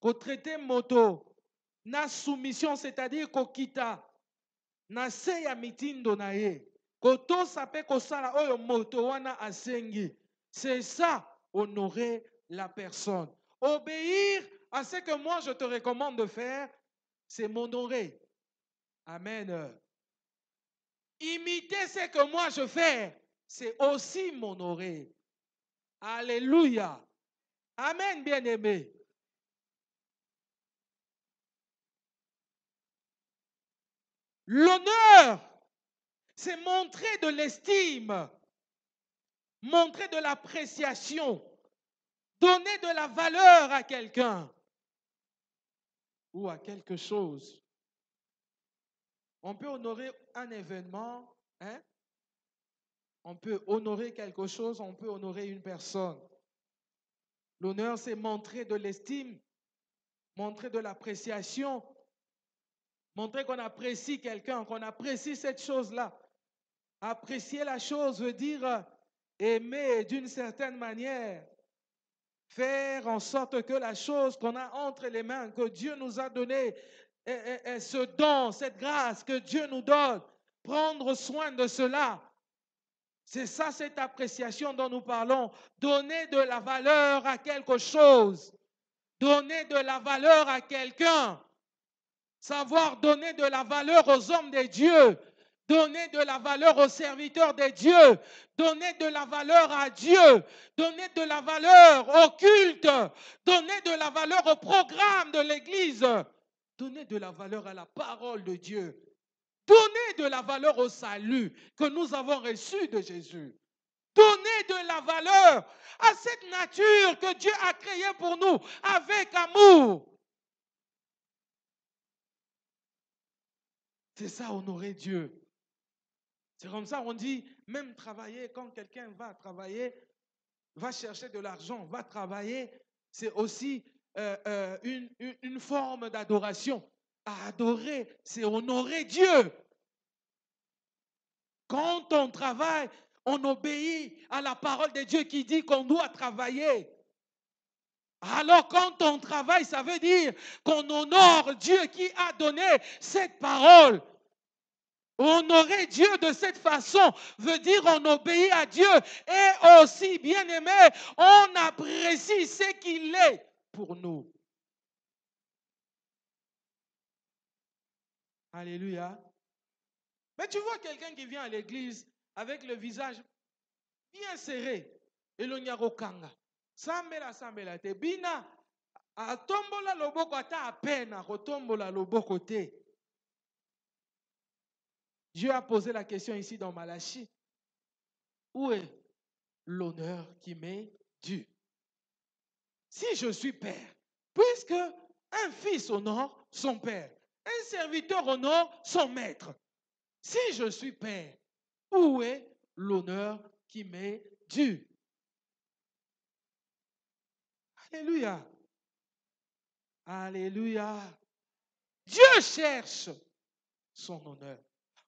S1: kotraite moto na soumission, c'est-à-dire kokita na se ya mitindo na ye, kotosa pe kosala oyo moto wana asengi. C'est ça, honorer la personne. Obéir à ce que moi je te recommande de faire, c'est m'honorer. Amen. Imiter ce que moi je fais, c'est aussi m'honorer. Alléluia. Amen, bien-aimé. L'honneur, c'est montrer de l'estime, montrer de l'appréciation, donner de la valeur à quelqu'un ou à quelque chose. On peut honorer un événement, hein? On peut honorer quelque chose, on peut honorer une personne. L'honneur, c'est montrer de l'estime, montrer de l'appréciation, montrer qu'on apprécie quelqu'un, qu'on apprécie cette chose-là. Apprécier la chose veut dire aimer d'une certaine manière, faire en sorte que la chose qu'on a entre les mains, que Dieu nous a donné, ce don, cette grâce que Dieu nous donne, prendre soin de cela. C'est ça, cette appréciation dont nous parlons. Donner de la valeur à quelque chose. Donner de la valeur à quelqu'un. Savoir donner de la valeur aux hommes de Dieu. Donner de la valeur aux serviteurs de Dieu. Donner de la valeur à Dieu. Donner de la valeur au culte. Donner de la valeur au programme de l'Église. Donner de la valeur à la parole de Dieu. Donner de la valeur au salut que nous avons reçu de Jésus. Donner de la valeur à cette nature que Dieu a créée pour nous avec amour. C'est ça, honorer Dieu. C'est comme ça, on dit, même travailler, quand quelqu'un va travailler, va chercher de l'argent, va travailler, c'est aussi une forme d'adoration. À adorer, c'est honorer Dieu. Quand on travaille, on obéit à la parole de Dieu qui dit qu'on doit travailler. Alors quand on travaille, ça veut dire qu'on honore Dieu qui a donné cette parole. Honorer Dieu de cette façon veut dire on obéit à Dieu et aussi, bien aimé, on apprécie ce qu'il est pour nous. Alléluia. Mais tu vois quelqu'un qui vient à l'église avec le visage bien serré. Et le nyarokanga. Sambela te. Bina. Atombola loboko ata apena. Kotombola loboko te. Dieu a posé la question ici dans Malachie. Où est l'honneur qui m'est dû? Si je suis père, puisque un fils honore son père, un serviteur honore son maître. Si je suis père, où est l'honneur qui m'est dû? Alléluia. Alléluia. Dieu cherche son honneur.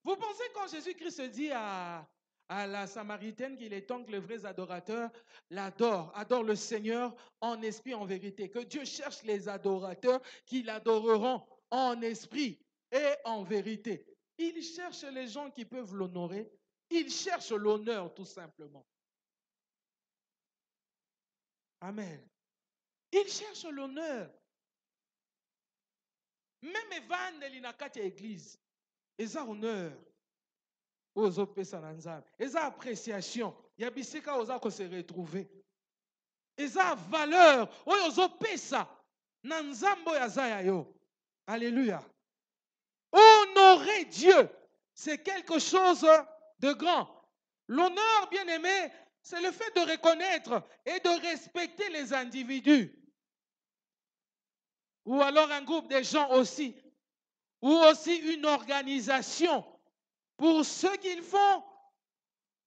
S1: Vous pensez quand Jésus-Christ dit à la Samaritaine qu'il est temps que les vrais adorateurs l'adorent, adorent le Seigneur en esprit, en vérité, que Dieu cherche les adorateurs qui l'adoreront en esprit et en vérité. Il cherche les gens qui peuvent l'honorer. Il cherche l'honneur tout simplement. Amen. Il cherche l'honneur. Même Evangeline na kati église, eza honneur. Ozo pesa na nzambe. Eza appréciation. Ya bisika oza ko se retrouver. Eza valeur. Ozo pesa na nzambo ya zaya yo. Alléluia. Honorer Dieu, c'est quelque chose de grand. L'honneur, bien aimé, c'est le fait de reconnaître et de respecter les individus. Ou alors un groupe de gens aussi. Ou aussi une organisation pour ce qu'ils font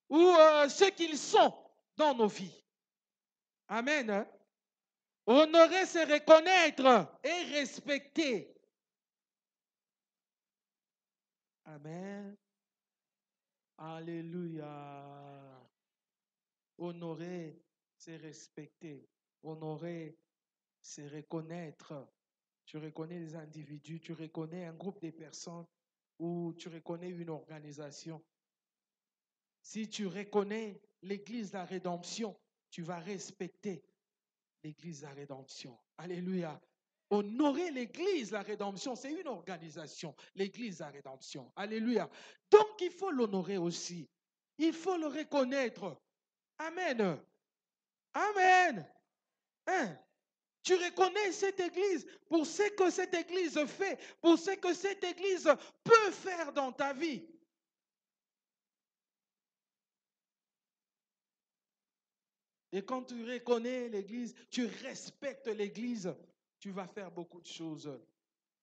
S1: ou ce qu'ils sont dans nos vies. Amen. Honorer, c'est reconnaître et respecter. Amen. Alléluia. Honorer, c'est respecter. Honorer, c'est reconnaître. Tu reconnais les individus, tu reconnais un groupe de personnes ou tu reconnais une organisation. Si tu reconnais l'Église de la rédemption, tu vas respecter l'Église de la rédemption. Alléluia. Honorer l'Église de la rédemption, c'est une organisation, l'Église de la rédemption. Alléluia. Donc il faut l'honorer aussi. Il faut le reconnaître. Amen. Amen. Hein? Tu reconnais cette église pour ce que cette église fait, pour ce que cette église peut faire dans ta vie. Et quand tu reconnais l'église, tu respectes l'église, tu vas faire beaucoup de choses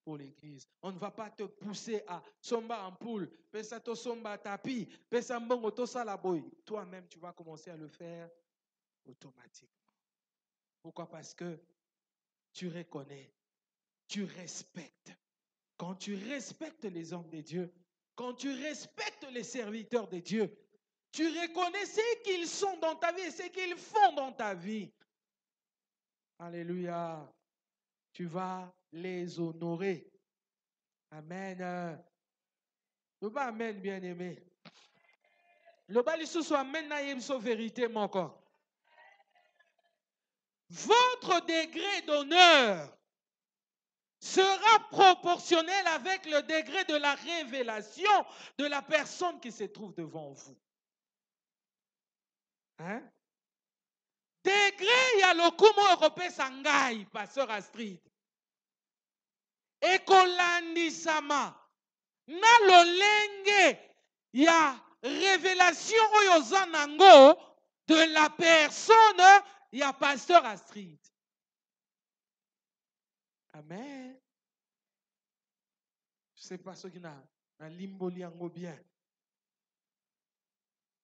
S1: pour l'église. On ne va pas te pousser à somba en poule, pesa to somba tapis, pesa mbongo to salaboy. Toi-même, tu vas commencer à le faire automatiquement. Pourquoi? Parce que tu reconnais, tu respectes. Quand tu respectes les hommes de Dieu, quand tu respectes les serviteurs de Dieu, tu reconnais ce qu'ils sont dans ta vie et ce qu'ils font dans ta vie. Alléluia. Tu vas les honorer. Amen. Le bas amen, bien-aimé. Le bas lisusu amen na yebso vérité mon corps. Votre degré d'honneur sera proportionnel avec le degré de la révélation de la personne qui se trouve devant vous. Hein? Degré ya lokumu okopesa ngai, Pasteur Astrid. Ekolandisama na lolenge ya révélation oyo za nango de la personne ya Pasteur Astrid. Amen. Je ne sais pas ce qui n'a limboli yango bien.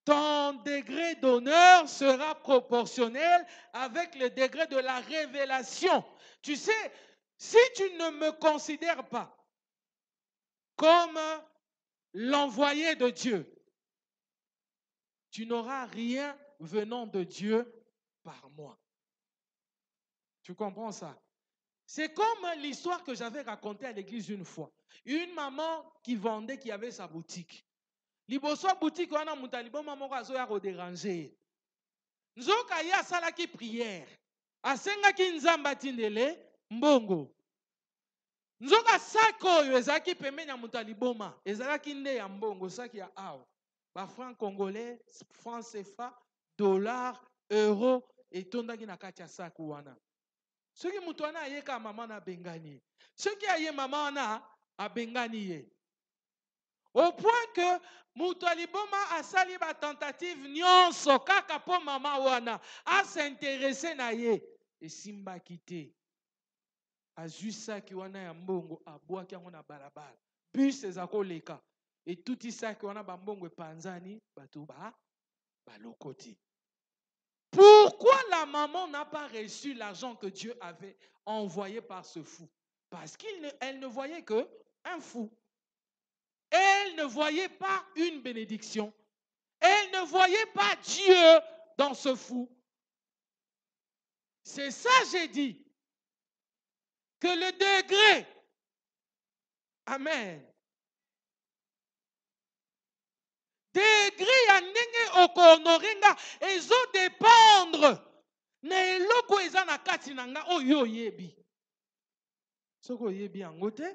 S1: Ton degré d'honneur sera proportionnel avec le degré de la révélation. Tu sais, si tu ne me considères pas comme l'envoyé de Dieu, tu n'auras rien venant de Dieu par moi. Tu comprends ça? C'est comme l'histoire que j'avais racontée à l'église une fois. Une maman qui vendait, qui avait sa boutique. Liboso boutique wana mutaliboma moko azoya ko déranger. Nzoka ya salaki prière. Asengaki nzamba tindele mbongo. Nzoka sako oyo ezaki pembeni ya mutaliboma. Ezalaki nde ya mbongo saki ya awa. Ba franc congolais, franc CFA, dollar, euro etondaki na kati ya sako wana. Soki mutu wana ayeka mama na bengani. Soki aye mama wana abengani ye. Au point que Moutaliboma a sali ba tentative nyonso kaka po mama wana a s'intéresser na ye et simba kité azusa ki wana ya mbongo abwaki yango na balabala bus ezako leka et tout isaki wana ba mbongo epanzani bato ba lokoti Pourquoi la maman n'a pas reçu l'argent que Dieu avait envoyé par ce fou? Parce qu'elle ne voyait que un fou. Elle ne voyait pas une bénédiction. Elle ne voyait pas Dieu dans ce fou. C'est ça, j'ai dit. Que le degré, amen, degré ya ndenge okonorenga ezo dépendre na eloko eza na kati na nga oyo oyebi. Soko oyebi yango te,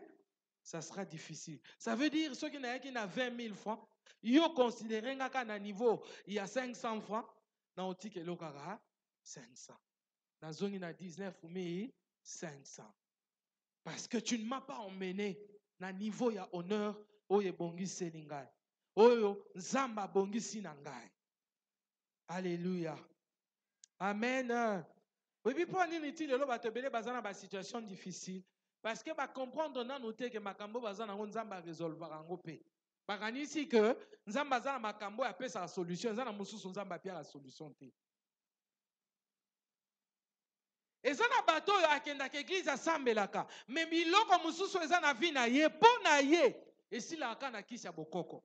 S1: ça sera difficile. Ça veut dire ceux qui n'ont 20 000 francs, yo considérez nga na niveau il y a 500 francs, na otike eloko kaka 500. Na zongi na 19 500. Parce que tu ne m'as pas emmené na niveau ya honneur oyo ebongisi ngai. Oyo nzamba bongisi na ngai. Alléluia. Amen. Oui, puis pour nini ti lelo bato bele bazana ba situation difficile parce que ba comprendre na noter que makambo bazana ngo nzamba résolve rango pe. Bakanisi que nzamba bazana makambo ya pesa solution, nzana mususu nzamba pia la solution te. Eza na bato oyo akendaka église asambelaka me biloko mosusu eza na vi na ye mpo na ye esilaka na kisi ya bokoko.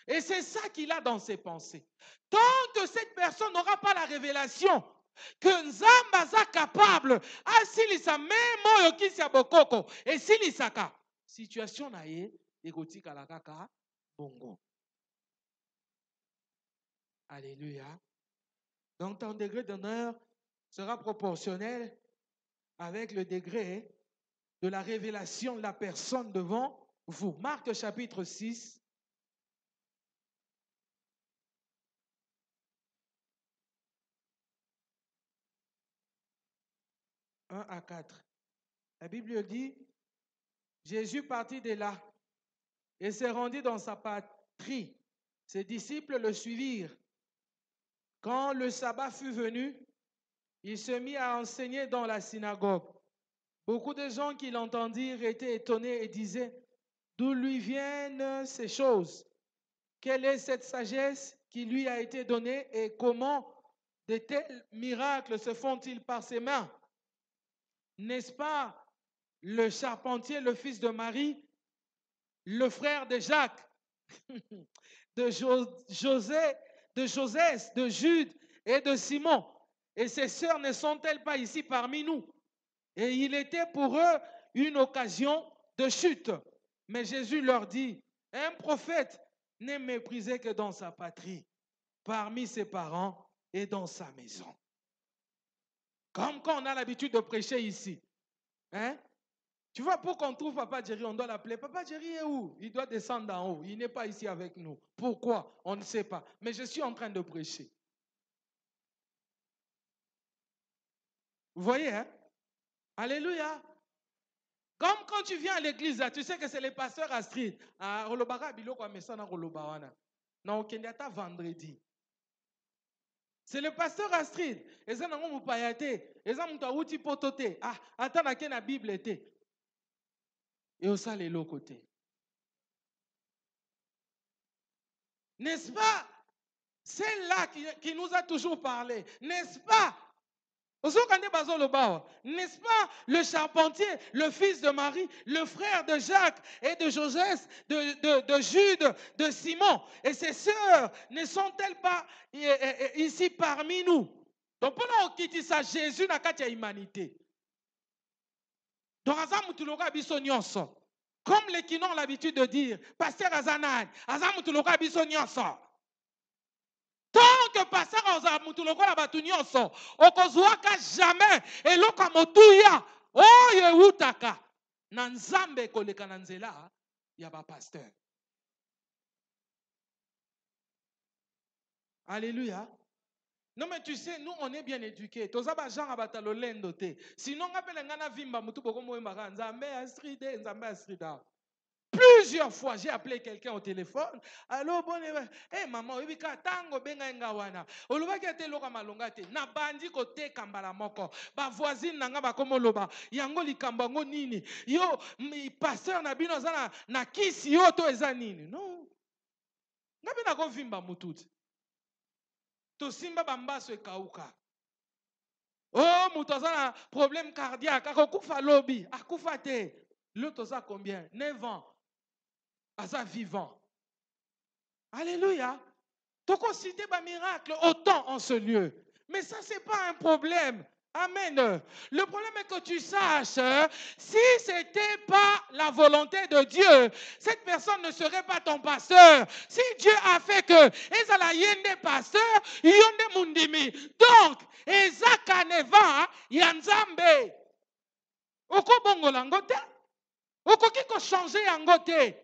S1: Et c'est ça qu'il a dans ses pensées. Tant que cette personne n'aura pas la révélation que nzamba za capable asilisa même oyo kisi ya bokoko esilisaka situation na ye ekotikala kaka bongo. Alléluia. Donc ton degré d'honneur sera proportionnel avec le degré de la révélation de la personne devant vous. Marc chapitre 6. « 1 à 4. La Bible dit, Jésus partit de là et se rendit dans sa patrie. Ses disciples le suivirent. Quand le sabbat fut venu, il se mit à enseigner dans la synagogue. Beaucoup de gens qui l'entendirent étaient étonnés et disaient, d'où lui viennent ces choses? Quelle est cette sagesse qui lui a été donnée et comment de tels miracles se font-ils par ses mains? N'est-ce pas le charpentier, le fils de Marie, le frère de Jacques, de José, de Josès, de Jude et de Simon? Et ses sœurs ne sont-elles pas ici parmi nous? Et il était pour eux une occasion de chute. Mais Jésus leur dit, un prophète n'est méprisé que dans sa patrie, parmi ses parents et dans sa maison. Comme quand on a l'habitude de prêcher ici. Hein? Tu vois, pour qu'on trouve Papa Jerry, on doit l'appeler. Papa Jerry est où? Il doit descendre en haut. Il n'est pas ici avec nous. Pourquoi? On ne sait pas. Mais je suis en train de prêcher. Vous voyez, hein? Alléluia. Comme quand tu viens à l'église, tu sais que c'est les pasteurs Astrid. Ah, Rolobara biloko amesana Rolobawana. Na okendata vendredi. C'est le pasteur Astrid. Eza nango mupayate. Eza mutu awuti potote. Ah, ata na ke na Bible te. Et au ça les lots côtés. N'est-ce pas? C'est là qui nous a toujours parlé. N'est-ce pas? N'est-ce pas le charpentier, le fils de Marie, le frère de Jacques et de Joseph, de Jude, de Simon et ses sœurs ne sont-elles pas ici parmi nous? Donc pendant qu'on quitte ça, Jésus n'a qu'à humanité. Donc comme les qui ont l'habitude de dire, Pasteur Azanan, Azamutuloka Bisonyoso. Tant que pasteur Azamutuloka la Batunyoso, Okozwaka jamais, et lokamotuya, oh yeutaka, Nanzambe koleka nanzela, yaba pasteur. Alléluia. Non, mais tu sais, nous, on est bien éduqués. Sinon, plusieurs fois, j'ai appelé quelqu'un au téléphone. Allô, bon, hey, maman, tango benga ngawana. Olubaki te loka malonga te. Na bandi kote kambala moko. Ba voisine nanga ba komo loba. Yango likamba ngo nini. Yo, pasteur na bino zana na kisi yo to eza nini. Non. Ngabe na ko vimba mututi. Tosimba bambaso ekauka. Oh, moutaza un problème cardiaque. Akokufa lobby. Akufa te. L'autre ça combien? 9 ans. Asa vivant. Alléluia. Donc on cite un miracle autant en ce lieu. Mais ça, ce n'est pas un problème. Amen. Le problème est que tu saches, si ce n'était pas la volonté de Dieu, cette personne ne serait pas ton pasteur. Si Dieu a fait que ezala yende pasteur, yonde mundimi. Donc, eza kaneva yanzambe. Oko bongo langote? Oko kiko changer yangote?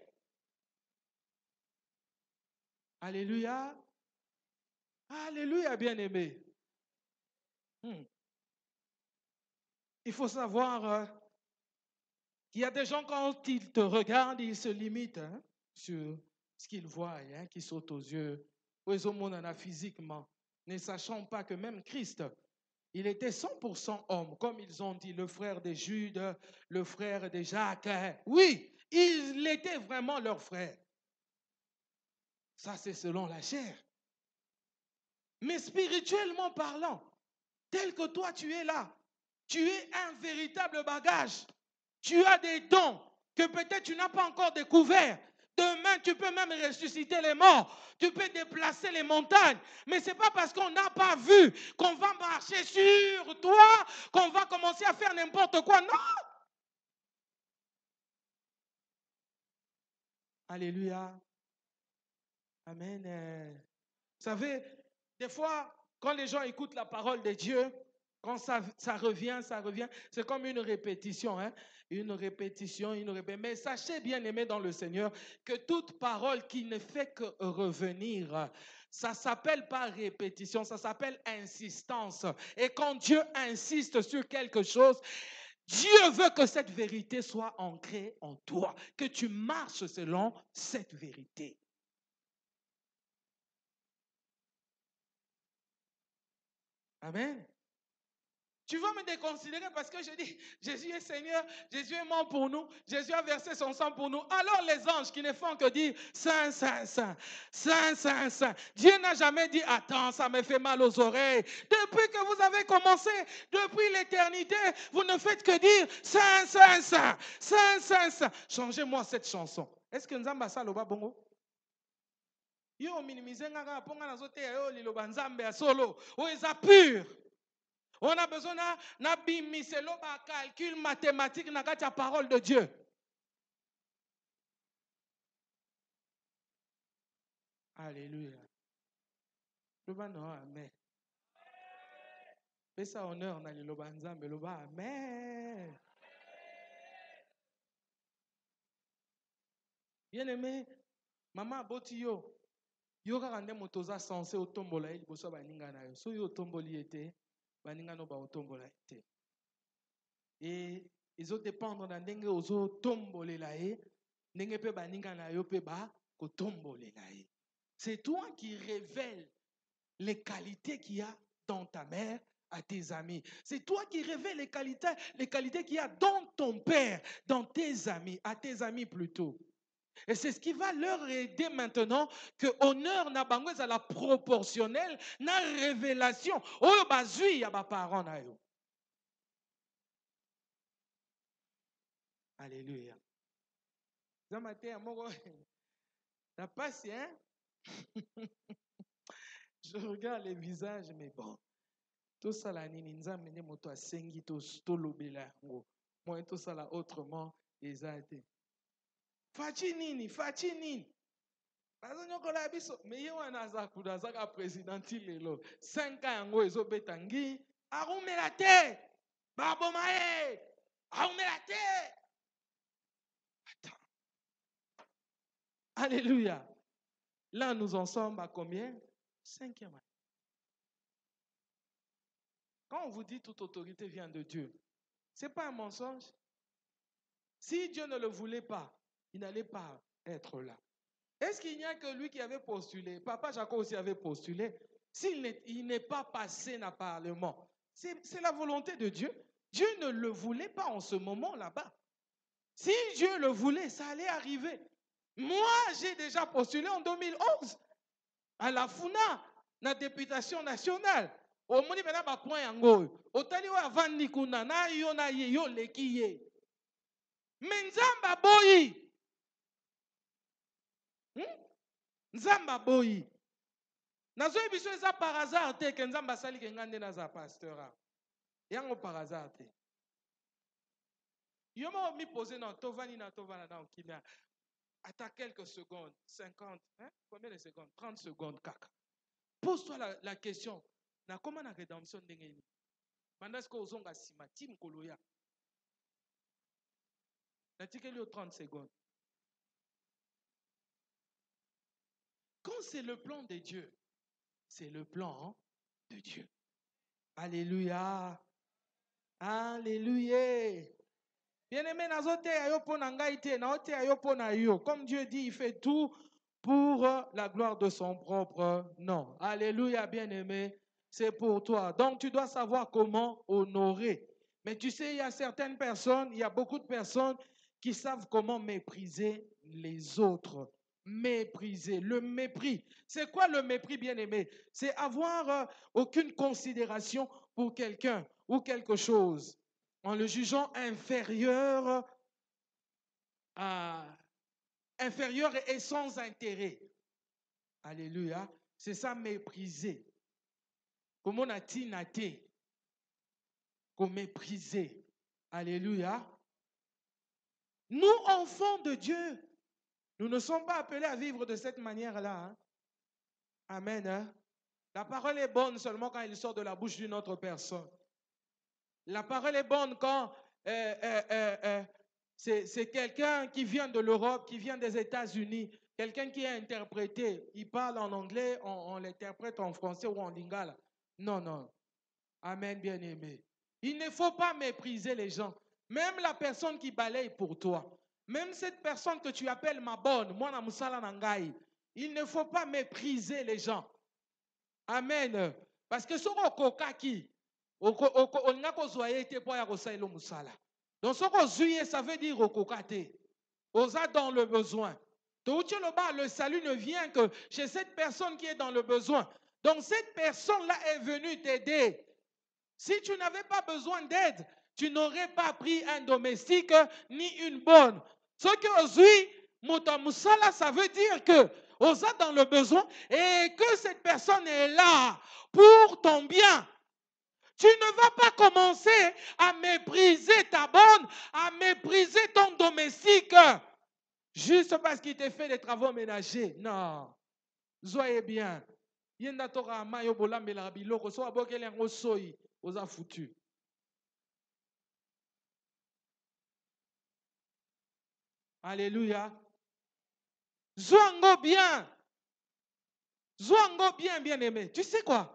S1: Alléluia. Alléluia, bien-aimé. Il faut savoir qu'il y a des gens, quand ils te regardent, ils se limitent sur ce qu'ils voient, qui saute aux yeux, physiquement, ne sachant pas que même Christ, il était 100% homme, comme ils ont dit, le frère de Jude, le frère de Jacques. Oui, il était vraiment leur frère. Ça, c'est selon la chair. Mais spirituellement parlant, tel que toi, tu es là, tu es un véritable bagage. Tu as des dons que peut-être tu n'as pas encore découverts. Demain, tu peux même ressusciter les morts. Tu peux déplacer les montagnes. Mais ce n'est pas parce qu'on n'a pas vu qu'on va marcher sur toi, qu'on va commencer à faire n'importe quoi. Non! Alléluia. Amen. Vous savez, des fois, quand les gens écoutent la parole de Dieu, quand ça revient, c'est comme une répétition, une répétition, une répétition. Mais sachez, bien aimé dans le Seigneur, que toute parole qui ne fait que revenir, ça ne s'appelle pas répétition, ça s'appelle insistance. Et quand Dieu insiste sur quelque chose, Dieu veut que cette vérité soit ancrée en toi, que tu marches selon cette vérité. Amen. Tu vas me déconsidérer parce que je dis, Jésus est Seigneur, Jésus est mort pour nous, Jésus a versé son sang pour nous. Alors les anges qui ne font que dire, Saint, Saint, Saint, Saint, Saint, Saint. Dieu n'a jamais dit, attends, ça me fait mal aux oreilles. Depuis que vous avez commencé, depuis l'éternité, vous ne faites que dire, Saint, Saint, Saint, Saint, Saint, Saint. Changez-moi cette chanson. Est-ce que nous avons ça, le bongo? Yo minimiser ngaka ponga na zote yo liloba nzambe ya solo o eza pur. On a besoin na bimiselo ba calcul mathématique na kati ya parole de Dieu. Alléluia. Loba no amen. Pesa honneur na liloba nzambe loba amen. Bien-aimé, maman aboti yo. Yo kaka nde moto oza censé otombola ye liboso baninga na yo. So yo otomboli ete baninga no ba otombola ete. Et ezodépendre na ndenge ozotombolela ye, ndenge pe baninga na yo pe ba kotombolela ye. C'est toi qui révèles les qualités qu'il y a dans ta mère à tes amis. C'est toi qui révèles les qualités qu'il y a dans ton père, dans tes amis, à tes amis plutôt. Et c'est ce qui va leur aider maintenant que honneur na bango à la proportionnelle na révélation oyo bazui ya ba parents na yo. Alléluia. Zamate amoko na passe hein. Je regarde les visages mais bon. Tout ça la nini nzambe ne moto asengi to lobela ngo. Moi tout ça là autrement ezate. Fachi nini. Bazonyokola biso mais ye wana azakuda zaka présidenti lelo 5 ans yango ezobeta ngi arumela te baboma ye arumela te. Attends. Alléluia. Là nous en sommes à combien? 5e année. Quand on vous dit toute autorité vient de Dieu, ce n'est pas un mensonge. Si Dieu ne le voulait pas, il n'allait pas être là. Est-ce qu'il n'y a que lui qui avait postulé? Papa Jacob aussi avait postulé. S'il n'est pas passé dans le Parlement, c'est la volonté de Dieu. Dieu ne le voulait pas en ce moment là-bas. Si Dieu le voulait, ça allait arriver. Moi, j'ai déjà postulé en 2011 à la FUNA. na députation nationale. Omoni pena ba point yango. Otali wa avandi kuna na yo na ye yo leki ye. Nzamba boyi. Nzamba boyi. Nazo biso eza par hasard te ke nzamba sali ke ngande na za pasteur. Yango par hasard te. Yo m'a mis posé dans tovani na tovana na okimia. Attends quelques secondes, 50, hein? Combien de secondes? 30 secondes, kaka. Pose-toi la question. Na comment la rédemption d'engeni? Pendant ce que vous avez sima tim koloya. Natikeli 30 secondes. Quand c'est le plan de Dieu, c'est le plan de Dieu. Alléluia. Alléluia. Bien-aimé, comme Dieu dit, il fait tout pour la gloire de son propre nom. Alléluia, bien-aimé, c'est pour toi. Donc, tu dois savoir comment honorer. Mais tu sais, il y a certaines personnes, il y a beaucoup de personnes qui savent comment mépriser les autres. Mépriser, le mépris. C'est quoi le mépris, bien-aimé? C'est avoir aucune considération pour quelqu'un ou quelque chose en le jugeant inférieur et sans intérêt. Alléluia. C'est ça, mépriser. Comme on a dit, naté. Comme mépriser. Alléluia. Nous, enfants de Dieu, nous ne sommes pas appelés à vivre de cette manière-là. Hein? Amen. Hein? La parole est bonne seulement quand elle sort de la bouche d'une autre personne. La parole est bonne quand c'est quelqu'un qui vient de l'Europe, qui vient des États-Unis, quelqu'un qui est interprété. Il parle en anglais, on l'interprète en français ou en lingala. Non, non. Amen, bien-aimé. Il ne faut pas mépriser les gens. Même la personne qui balaye pour toi. Même cette personne que tu appelles ma bonne, moi na musala nangai. Il ne faut pas mépriser les gens. Amen. Parce que ce kokaki. Donc, ce ça veut dire osa dans le besoin. Le salut ne vient que chez cette personne qui est dans le besoin. Donc, cette personne-là est venue t'aider. Si tu n'avais pas besoin d'aide, tu n'aurais pas pris un domestique ni une bonne. Ce que Ozui Moutamusala, ça veut dire que osa dans le besoin et que cette personne est là pour ton bien. Tu ne vas pas commencer à mépriser ta bonne, à mépriser ton domestique, juste parce qu'il te fait des travaux ménagers. Non. Soyez bien. Foutu. Alléluia. Zouango bien. Zouango bien, bien aimé. Tu sais quoi?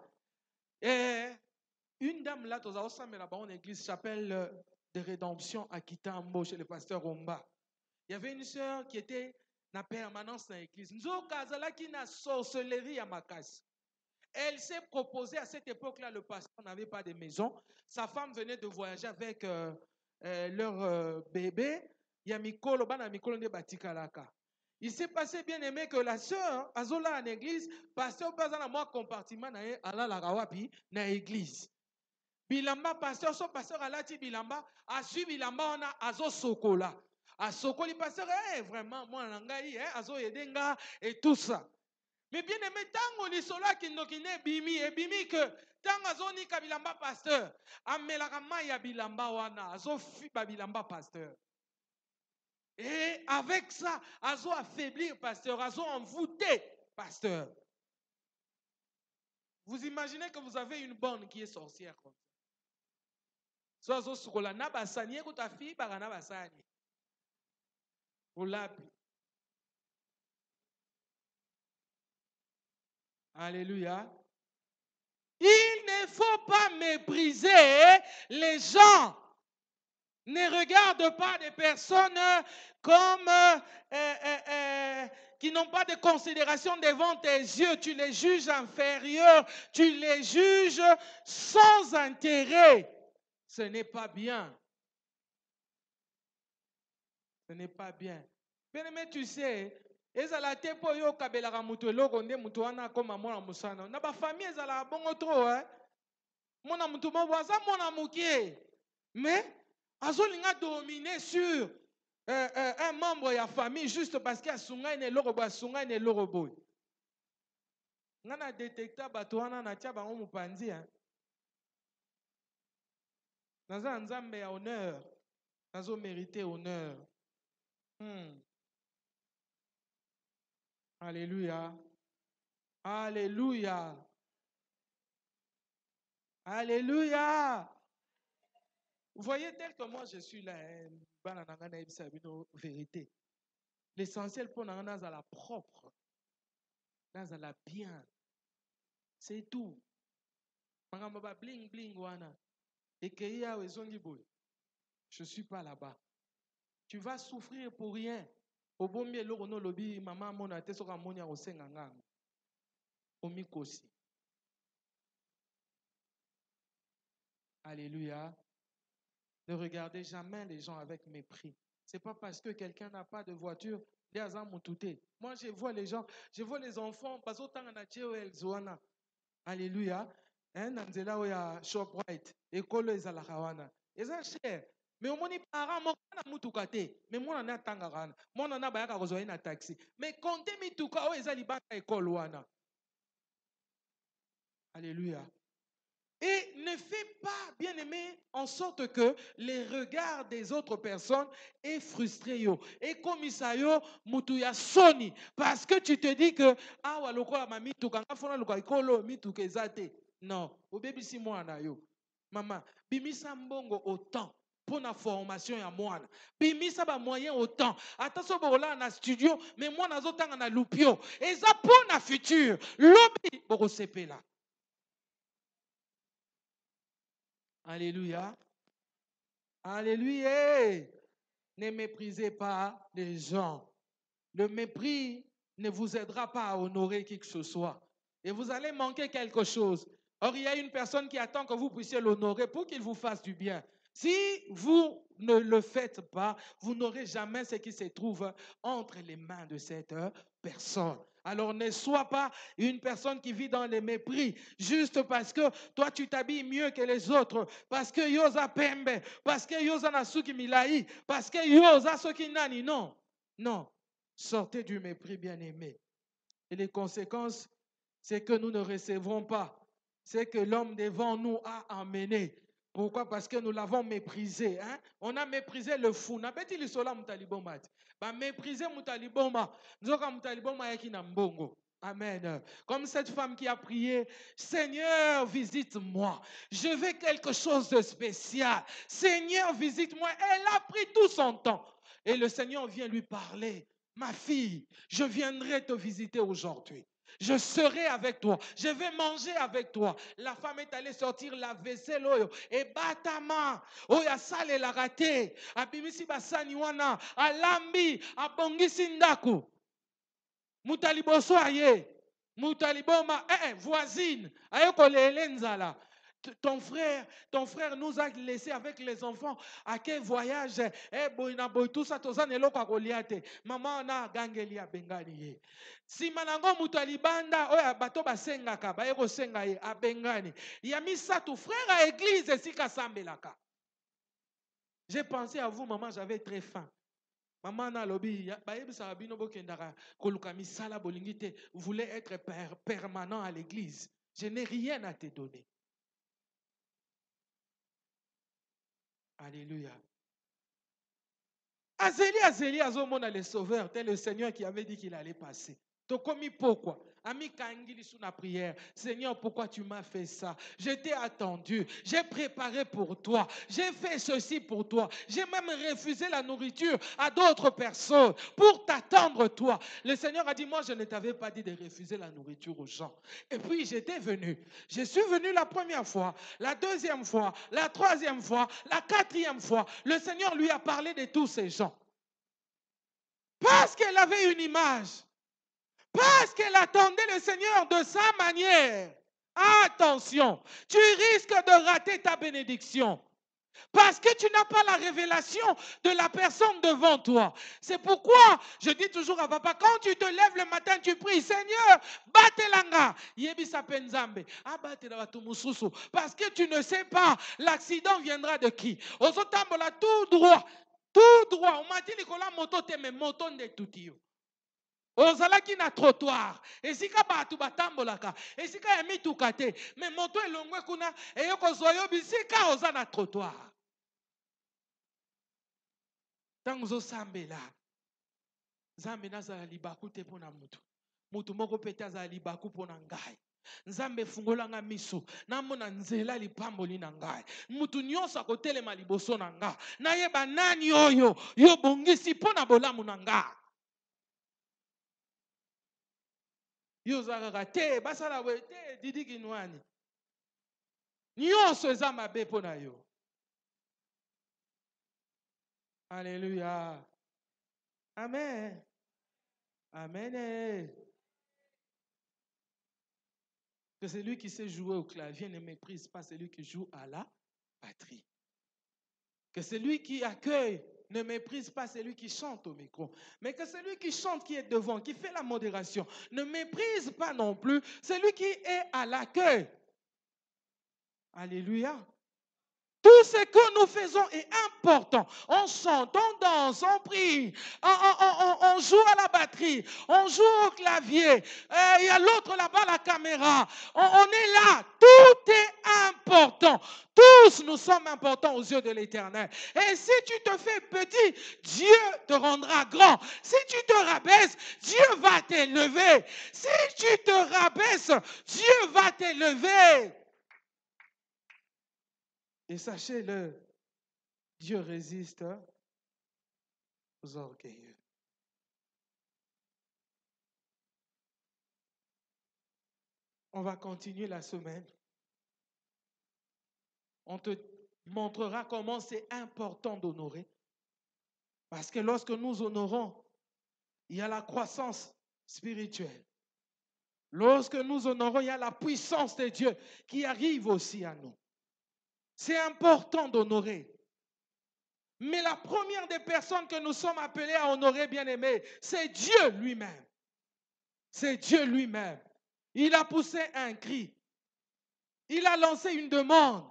S1: Une dame là, dans l'église chapelle de rédemption à Kitambo chez le pasteur Omba. Il y avait une sœur qui était en permanence dans l'église. Elle s'est proposée à cette époque-là, le pasteur n'avait pas de maison. Sa femme venait de voyager avec leur bébé. Il s'est passé bien aimé que la sœur, Azola en église, pasteur pas dans moi compartiment à la Rawapi, dans l'église. Bilamba, pasteur, son pasteur a lati bilamba, a su bilamba, on a azo sokola. A sokoli pasteur, vraiment, moi, nangai, azo yedenga, et tout ça. Mais bien aimé, tango ni sola qui n'okine bimi, et bimi que, tango azo ni kabilamba pasteur, amelakama ya bilamba wana, azo fiba bilamba pasteur. Et avec ça, azo affaiblir pasteur, azo envoûter pasteur. Vous imaginez que vous avez une bonne qui est sorcière comme ça. Alléluia. Il ne faut pas mépriser les gens. Ne regarde pas des personnes comme qui n'ont pas de considération devant tes yeux. Tu les juges inférieurs. Tu les juges sans intérêt. Ce n'est pas bien. Ce n'est pas bien. Bien aimé, tu sais, ezala te po yo kabelaka mutu eloko nde mutu wana akoma mwana musana na bafamille ezalaka bongo trop mwana mutu moko aza mwana mokie mais azolinga dominer sur un membre ya famille juste parce que asungai na eloko boye asungai na eloko boye nga na détecta bato wana natia bango mopanzi naza na nzambe ya honneur nazomérite honneur Alléluia. Alléluia. Alléluia. Vous voyez, tel que moi je suis là, vérité. L'essentiel pour nous, c'est la propre. C'est la bien. C'est tout. Bling bling wana. Et que je ne suis pas là-bas. Tu vas souffrir pour rien. Au bon mieux, l'on lobby, maman, mon até, so ramonia au sengangang. Omikosi. Alléluia. Ne regardez jamais les gens avec mépris. Ce n'est pas parce que quelqu'un n'a pas de voiture, moi, je vois les gens, je vois les enfants, parce que alléluia. Nanzela oya Shoprite, école ezalaka wana. Eza cher. Mais au moni parent moko na mutuka te. Mais moi na tangaka wana. Moi na bayaka kozwa na taxi. Mais comptez mituka o eza libanga école wana. Alléluia. Et ne fais pas, bien-aimé, en sorte que les regards des autres personnes aient frustré yo. Et comme ça yo, mutu ya soni. Parce que tu te dis que, ah, waloko la mami tu kanga fona luka ikolo mi tu kezate. Non, au bébé si moi na yo. Maman, bimisa mbongo autant pour la formation ya moine. Bimisa ba moyen autant. Attention bola na studio, mais moi na zotanga na lupio. Et ça pour na futur. Lobi boko sepela. Alléluia. Alléluia. Ne méprisez pas les gens. Le mépris ne vous aidera pas à honorer qui que ce soit. Et vous allez manquer quelque chose. Or, il y a une personne qui attend que vous puissiez l'honorer pour qu'il vous fasse du bien. Si vous ne le faites pas, vous n'aurez jamais ce qui se trouve entre les mains de cette personne. Alors ne sois pas une personne qui vit dans les mépris, juste parce que toi tu t'habilles mieux que les autres, parce que yoza pembe, parce que yoza nasuki milai, parce que yoza soki nani. Non, non. Sortez du mépris, bien-aimé. Et les conséquences, c'est que nous ne recevrons pas ce que l'homme devant nous a emmené. Pourquoi? Parce que nous l'avons méprisé. Hein? On a méprisé le fou. N'abeti li sola mutaliboma. Ba mépriser mutaliboma. Nzoka mutaliboma yaki na mbongo. Amen. Comme cette femme qui a prié, Seigneur, visite-moi. Je veux quelque chose de spécial. Seigneur, visite-moi. Elle a pris tout son temps. Et le Seigneur vient lui parler. Ma fille, je viendrai te visiter aujourd'hui. Je serai avec toi. Je vais manger avec toi. La femme est allée sortir la vaisselle et batama. Oya sale la raté. Abimisi basani wana. Alambi. Abongisi ndaku. Mutaliboso aye. Mutaliboma. Voisine. Ayoko lenzala. Ton frère nous a laissé avec les enfants. À quel voyage? Tout ça, maman na gangelia bengani. Si manango mutalibanda, oya bato basengaka, baeko senga ye, a bengani. Yamisa tu frère à église, si kasambelaka. J'ai pensé à vous, maman, j'avais très faim. Maman na lobi, baebisa bino bokendaka, kolukami sala bolingite, voulait être permanent à l'église. Je n'ai rien à te donner. Alléluia. Azélie, azomona le sauveur, tel le Seigneur qui avait dit qu'il allait passer. Tokomi pourquoi? Ami Kangili sous la prière. Seigneur, pourquoi tu m'as fait ça? Je t'ai attendu. J'ai préparé pour toi. J'ai fait ceci pour toi. J'ai même refusé la nourriture à d'autres personnes pour t'attendre toi. Le Seigneur a dit, moi je ne t'avais pas dit de refuser la nourriture aux gens. Et puis j'étais venu. Je suis venu la première fois, la deuxième fois, la troisième fois, la quatrième fois. Le Seigneur lui a parlé de tous ces gens. Parce qu'elle avait une image. Parce qu'elle attendait le Seigneur de sa manière. Attention, tu risques de rater ta bénédiction. Parce que tu n'as pas la révélation de la personne devant toi. C'est pourquoi je dis toujours à papa, quand tu te lèves le matin, tu pries, Seigneur, batelanga, yebisa penzambe, abatela batu mususu. Parce que tu ne sais pas, l'accident viendra de qui. Ozotambola tout droit. Tout droit. On m'a dit, Nicolas, moto te me moto de tout yo. Ozalaki na trottoir. Esika batu batambolaka. Esika ya mituka te. Mais moto elongwe kuna, eyoko zoyo bisika oza na trottoir. Tango ozosambela, Nzambe nazala libaku te pona mutu. Mutu moko pete azala libaku pona ngai. Nzambe fungolanga miso, namona nzela lipamboli na ngai. Mutu nyonso akotelema liboso na ngai. Nayeba nani oyo, yo bongisi pona bolamu na ngai. Yo zakaka te, basala we te, didi kinwani. Nyonso eza mabe pona yo. Alléluia. Amen. Amen. Que celui qui sait jouer au clavier ne méprise pas celui qui joue à la batterie. Que celui qui accueille ne méprise pas celui qui chante au micro. Mais que celui qui chante, qui est devant, qui fait la modération, ne méprise pas non plus celui qui est à l'accueil. Alléluia. Tout ce que nous faisons est important. On chante, on danse, on prie, on joue à la batterie, on joue au clavier. Il y a l'autre là-bas, la caméra. On est là. Tout est important. Tous nous sommes importants aux yeux de l'Éternel. Et si tu te fais petit, Dieu te rendra grand. Si tu te rabaisses, Dieu va t'élever. Si tu te rabaisses, Dieu va t'élever. Et sachez-le, Dieu résiste aux orgueilleux. On va continuer la semaine. On te montrera comment c'est important d'honorer. Parce que lorsque nous honorons, il y a la croissance spirituelle. Lorsque nous honorons, il y a la puissance de Dieu qui arrive aussi à nous. C'est important d'honorer. Mais la première des personnes que nous sommes appelés à honorer, bien-aimés, c'est Dieu lui-même. C'est Dieu lui-même. Il a poussé un cri. Il a lancé une demande.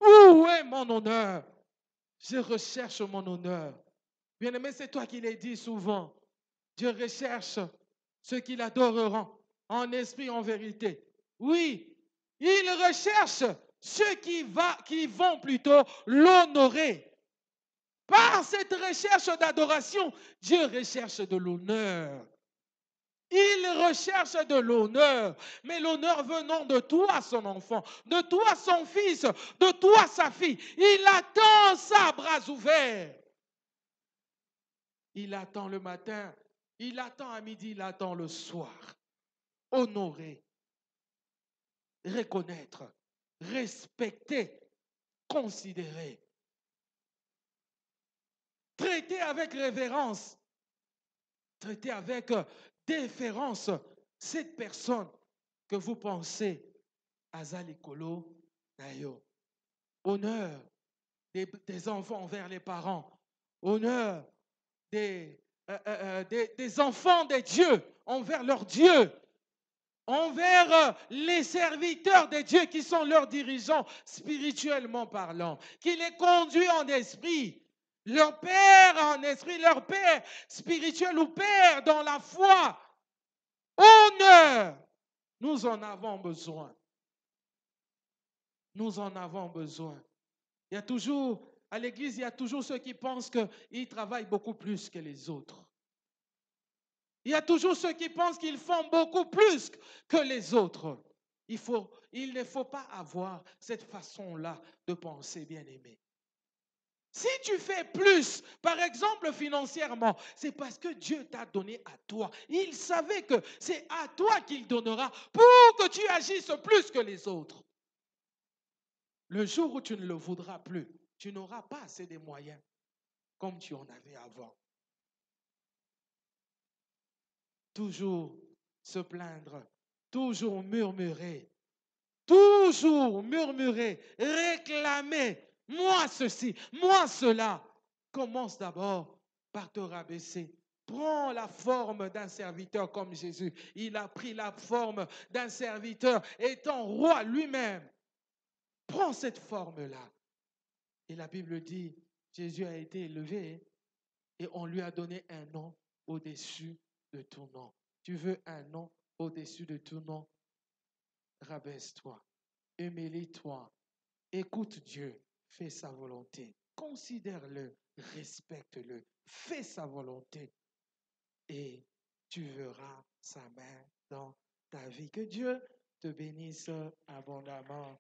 S1: Où est mon honneur? Je recherche mon honneur. Bien-aimé, c'est toi qui l'as dit souvent. Dieu recherche ceux qui l'adoreront en esprit, en vérité. Oui, il recherche ceux qui vont plutôt l'honorer. Par cette recherche d'adoration, Dieu recherche de l'honneur. Il recherche de l'honneur, mais l'honneur venant de toi, son enfant, de toi, son fils, de toi, sa fille. Il attend ça, bras ouverts. Il attend le matin, il attend à midi, il attend le soir. Honorer, reconnaître, respecter, considérer. Traiter avec révérence, traiter avec déférence cette personne que vous pensez azalikolo nayo. Honneur des enfants envers les parents. Honneur des enfants de Dieu envers leur Dieu. Envers les serviteurs de Dieu qui sont leurs dirigeants spirituellement parlant. Qui les conduit en esprit. Leur père en esprit, leur père spirituel ou père dans la foi. Honneur. Nous en avons besoin. Nous en avons besoin. Il y a toujours, à l'église, il y a toujours ceux qui pensent qu'ils travaillent beaucoup plus que les autres. Il y a toujours ceux qui pensent qu'ils font beaucoup plus que les autres. Il ne faut pas avoir cette façon-là de penser, bien-aimé. Si tu fais plus, par exemple financièrement, c'est parce que Dieu t'a donné à toi. Il savait que c'est à toi qu'il donnera pour que tu agisses plus que les autres. Le jour où tu ne le voudras plus, tu n'auras pas assez de moyens comme tu en avais avant. Toujours se plaindre, toujours murmurer, réclamer moi ceci, moi cela. Commence d'abord par te rabaisser. Prends la forme d'un serviteur comme Jésus. Il a pris la forme d'un serviteur étant roi lui-même. Prends cette forme-là. Et la Bible dit, Jésus a été élevé et on lui a donné un nom au-dessus de tout nom. Tu veux un nom au-dessus de tout nom? Rabaisse-toi, humilie-toi, écoute Dieu, fais sa volonté, considère-le, respecte-le, fais sa volonté et tu verras sa main dans ta vie. Que Dieu te bénisse abondamment.